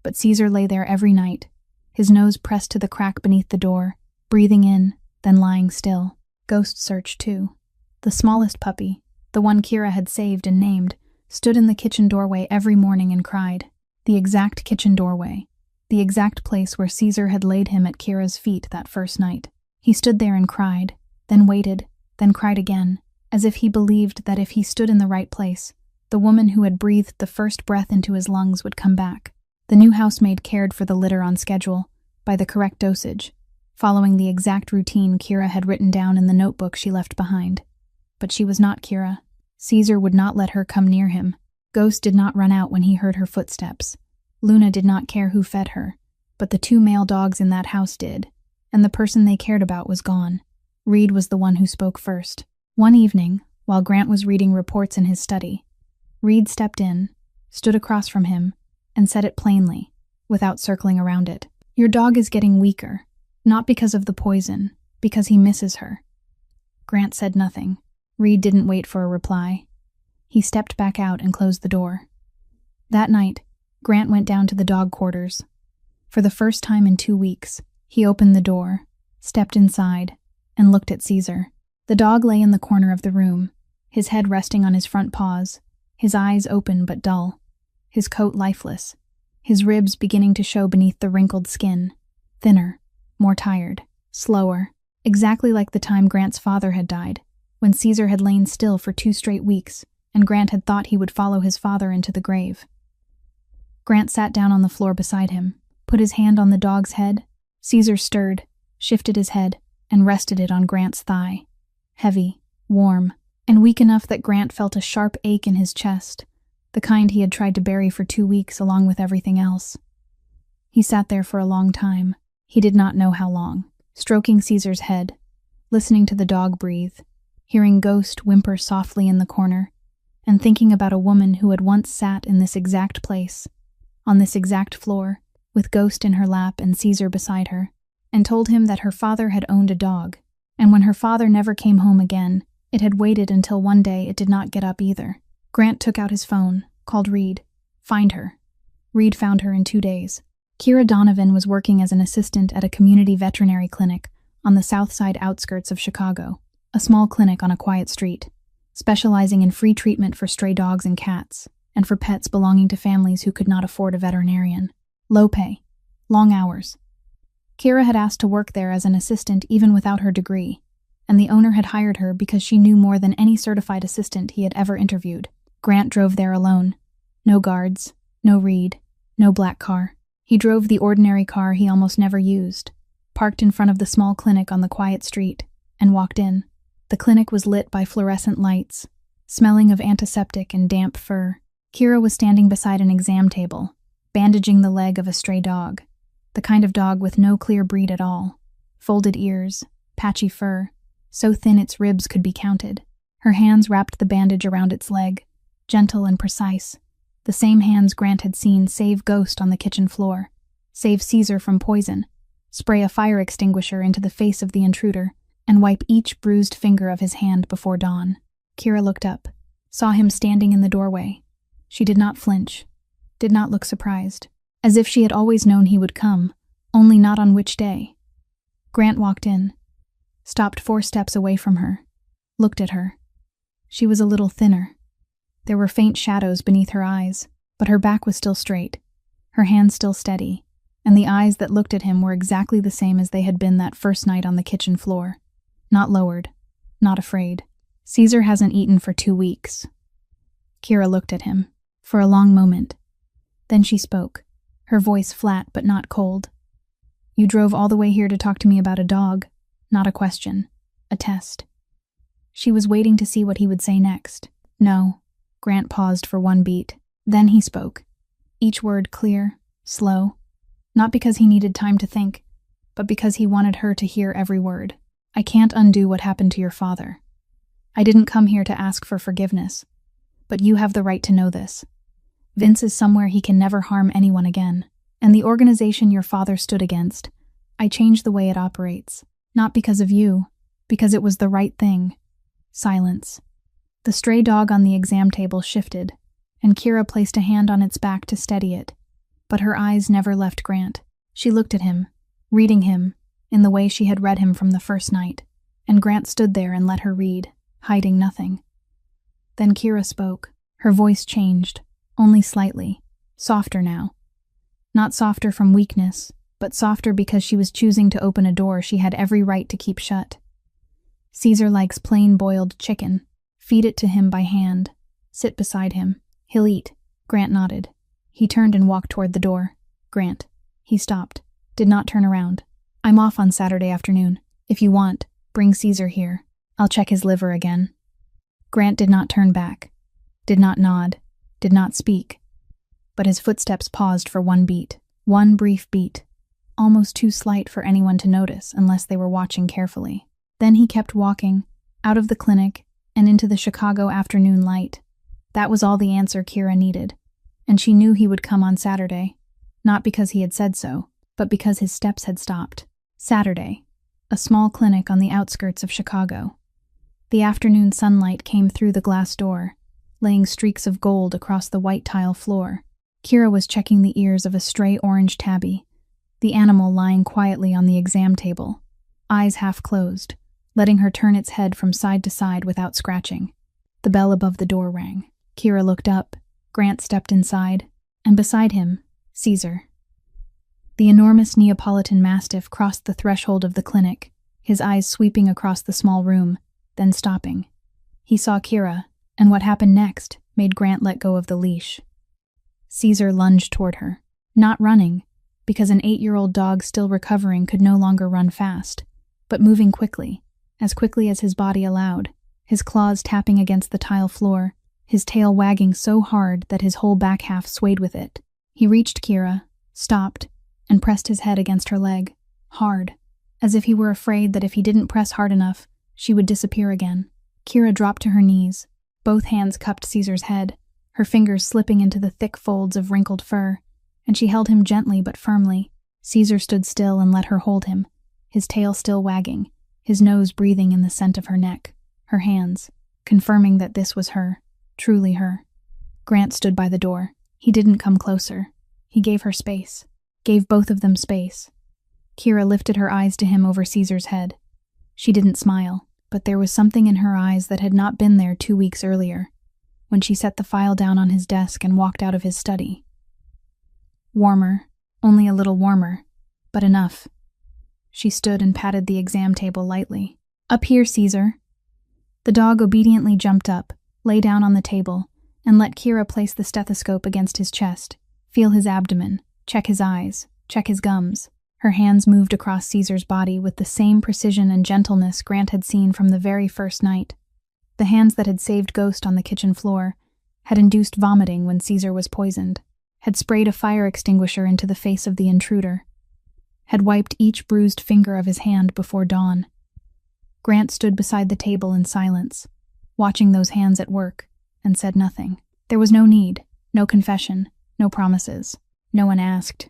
Speaker 1: But Caesar lay there every night, his nose pressed to the crack beneath the door, breathing in, then lying still. Ghost Search, too. The smallest puppy, the one Kira had saved and named, stood in the kitchen doorway every morning and cried. The exact kitchen doorway. The exact place where Caesar had laid him at Kira's feet that first night. He stood there and cried, then waited, then cried again, as if he believed that if he stood in the right place, the woman who had breathed the first breath into his lungs would come back. The new housemaid cared for the litter on schedule, by the correct dosage, following the exact routine Kira had written down in the notebook she left behind. But she was not Kira. Caesar would not let her come near him. Ghost did not run out when he heard her footsteps. Luna did not care who fed her, but the 2 male dogs in that house did, and the person they cared about was gone. Reed was the one who spoke first. One evening, while Grant was reading reports in his study, Reed stepped in, stood across from him, and said it plainly, without circling around it. "Your dog is getting weaker, not because of the poison, because he misses her." Grant said nothing. Reed didn't wait for a reply. He stepped back out and closed the door. That night, Grant went down to the dog quarters. For the first time in 2 weeks, he opened the door, stepped inside, and looked at Caesar. The dog lay in the corner of the room, his head resting on his front paws, his eyes open but dull, his coat lifeless, his ribs beginning to show beneath the wrinkled skin, thinner, more tired, slower, exactly like the time Grant's father had died, when Caesar had lain still for 2 straight weeks, and Grant had thought he would follow his father into the grave. Grant sat down on the floor beside him, put his hand on the dog's head. Caesar stirred, shifted his head, and rested it on Grant's thigh. heavy, warm, and weak enough that Grant felt a sharp ache in his chest, the kind he had tried to bury for 2 weeks along with everything else. He sat there for a long time. He did not know how long, stroking Caesar's head, listening to the dog breathe, hearing Ghost whimper softly in the corner, and thinking about a woman who had once sat in this exact place, on this exact floor, with Ghost in her lap and Caesar beside her, and told him that her father had owned a dog, and when her father never came home again, it had waited until one day it did not get up either. Grant took out his phone, called Reed. Find her. Reed found her in 2 days. Kira Donovan was working as an assistant at a community veterinary clinic on the south side outskirts of Chicago, a small clinic on a quiet street, specializing in free treatment for stray dogs and cats, and for pets belonging to families who could not afford a veterinarian. Low pay. Long hours. Kira had asked to work there as an assistant even without her degree, and the owner had hired her because she knew more than any certified assistant he had ever interviewed. Grant drove there alone. No guards, no Reed, no black car. He drove the ordinary car he almost never used, parked in front of the small clinic on the quiet street, and walked in. The clinic was lit by fluorescent lights, smelling of antiseptic and damp fur. Kira was standing beside an exam table, bandaging the leg of a stray dog, the kind of dog with no clear breed at all. Folded ears, patchy fur, so thin its ribs could be counted. Her hands wrapped the bandage around its leg, gentle and precise, the same hands Grant had seen save Ghost on the kitchen floor, save Caesar from poison, spray a fire extinguisher into the face of the intruder, and wipe each bruised finger of his hand before dawn. Kira looked up, saw him standing in the doorway. She did not flinch, did not look surprised, as if she had always known he would come, only not on which day. Grant walked in, stopped 4 steps away from her, looked at her. She was a little thinner. There were faint shadows beneath her eyes, but her back was still straight, her hands still steady, and the eyes that looked at him were exactly the same as they had been that first night on the kitchen floor. Not lowered, not afraid. Caesar hasn't eaten for 2 weeks. Kira looked at him, for a long moment. Then she spoke, her voice flat but not cold. You drove all the way here to talk to me about a dog, not a question, a test. She was waiting to see what he would say next. No. Grant paused for 1 beat. Then he spoke, each word clear, slow, not because he needed time to think, but because he wanted her to hear every word. I can't undo what happened to your father. I didn't come here to ask for forgiveness, but you have the right to know this. Vince is somewhere he can never harm anyone again, and the organization your father stood against, I changed the way it operates, not because of you, because it was the right thing. Silence. The stray dog on the exam table shifted, and Kira placed a hand on its back to steady it, but her eyes never left Grant. She looked at him, reading him, in the way she had read him from the first night, and Grant stood there and let her read, hiding nothing. Then Kira spoke. Her voice changed, only slightly, softer now. Not softer from weakness, but softer because she was choosing to open a door she had every right to keep shut. Caesar likes plain boiled chicken. Feed it to him by hand. Sit beside him. He'll eat. Grant nodded. He turned and walked toward the door. Grant. He stopped. Did not turn around. I'm off on Saturday afternoon. If you want, bring Caesar here. I'll check his liver again. Grant did not turn back. Did not nod. Did not speak. But his footsteps paused for 1 beat. 1 brief beat. Almost too slight for anyone to notice unless they were watching carefully. Then he kept walking, out of the clinic, and into the Chicago afternoon light. That was all the answer Kira needed, and she knew he would come on Saturday, not because he had said so, but because his steps had stopped. Saturday, a small clinic on the outskirts of Chicago. The afternoon sunlight came through the glass door, laying streaks of gold across the white tile floor. Kira was checking the ears of a stray orange tabby, the animal lying quietly on the exam table, eyes half closed, letting her turn its head from side to side without scratching. The bell above the door rang. Kira looked up. Grant stepped inside, and beside him, Caesar. The enormous Neapolitan Mastiff crossed the threshold of the clinic, his eyes sweeping across the small room, then stopping. He saw Kira, and what happened next made Grant let go of the leash. Caesar lunged toward her, not running, because an 8-year-old dog still recovering could no longer run fast, but moving quickly, as quickly as his body allowed, his claws tapping against the tile floor, his tail wagging so hard that his whole back half swayed with it. He reached Kira, stopped, and pressed his head against her leg, hard, as if he were afraid that if he didn't press hard enough, she would disappear again. Kira dropped to her knees, both hands cupped Caesar's head, her fingers slipping into the thick folds of wrinkled fur, and she held him gently but firmly. Caesar stood still and let her hold him, his tail still wagging, his nose breathing in the scent of her neck, her hands, confirming that this was her, truly her. Grant stood by the door. He didn't come closer. He gave her space, gave both of them space. Kira lifted her eyes to him over Caesar's head. She didn't smile, but there was something in her eyes that had not been there 2 weeks earlier, when she set the file down on his desk and walked out of his study. Warmer, only a little warmer, but enough. She stood and patted the exam table lightly. "Up here, Caesar." The dog obediently jumped up, lay down on the table, and let Kira place the stethoscope against his chest, feel his abdomen, check his eyes, check his gums. Her hands moved across Caesar's body with the same precision and gentleness Grant had seen from the very first night. The hands that had saved Ghost on the kitchen floor, had induced vomiting when Caesar was poisoned, had sprayed a fire extinguisher into the face of the intruder, had wiped each bruised finger of his hand before dawn. Grant stood beside the table in silence, watching those hands at work, and said nothing. There was no need, no confession, no promises. No one asked,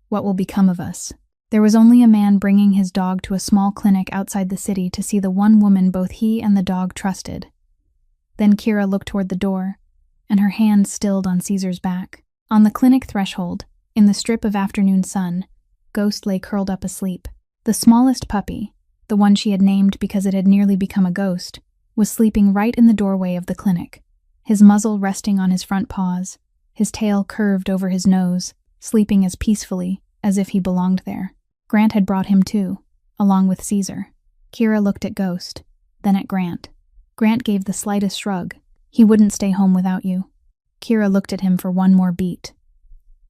Speaker 1: "What will become of us?" There was only a man bringing his dog to a small clinic outside the city to see the one woman both he and the dog trusted. Then Kira looked toward the door, and her hand stilled on Caesar's back. On the clinic threshold, in the strip of afternoon sun, Ghost lay curled up asleep. The smallest puppy, the one she had named because it had nearly become a ghost, was sleeping right in the doorway of the clinic, his muzzle resting on his front paws, his tail curved over his nose, sleeping as peacefully as if he belonged there. Grant had brought him too, along with Caesar. Kira looked at Ghost, then at Grant. Grant gave the slightest shrug. "He wouldn't stay home without you." Kira looked at him for one more beat.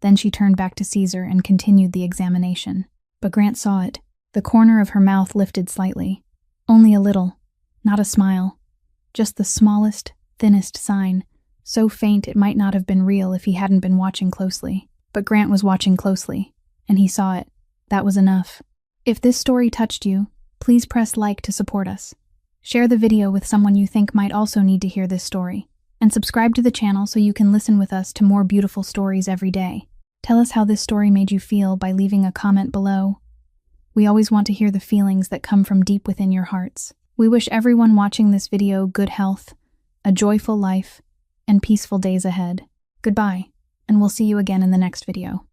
Speaker 1: Then she turned back to Caesar and continued the examination. But Grant saw it. The corner of her mouth lifted slightly. Only a little. Not a smile. Just the smallest, thinnest sign, so faint it might not have been real if he hadn't been watching closely. But Grant was watching closely, and he saw it. That was enough. If this story touched you, please press like to support us. Share the video with someone you think might also need to hear this story. And subscribe to the channel so you can listen with us to more beautiful stories every day. Tell us how this story made you feel by leaving a comment below. We always want to hear the feelings that come from deep within your hearts. We wish everyone watching this video good health, a joyful life, and peaceful days ahead. Goodbye, and we'll see you again in the next video.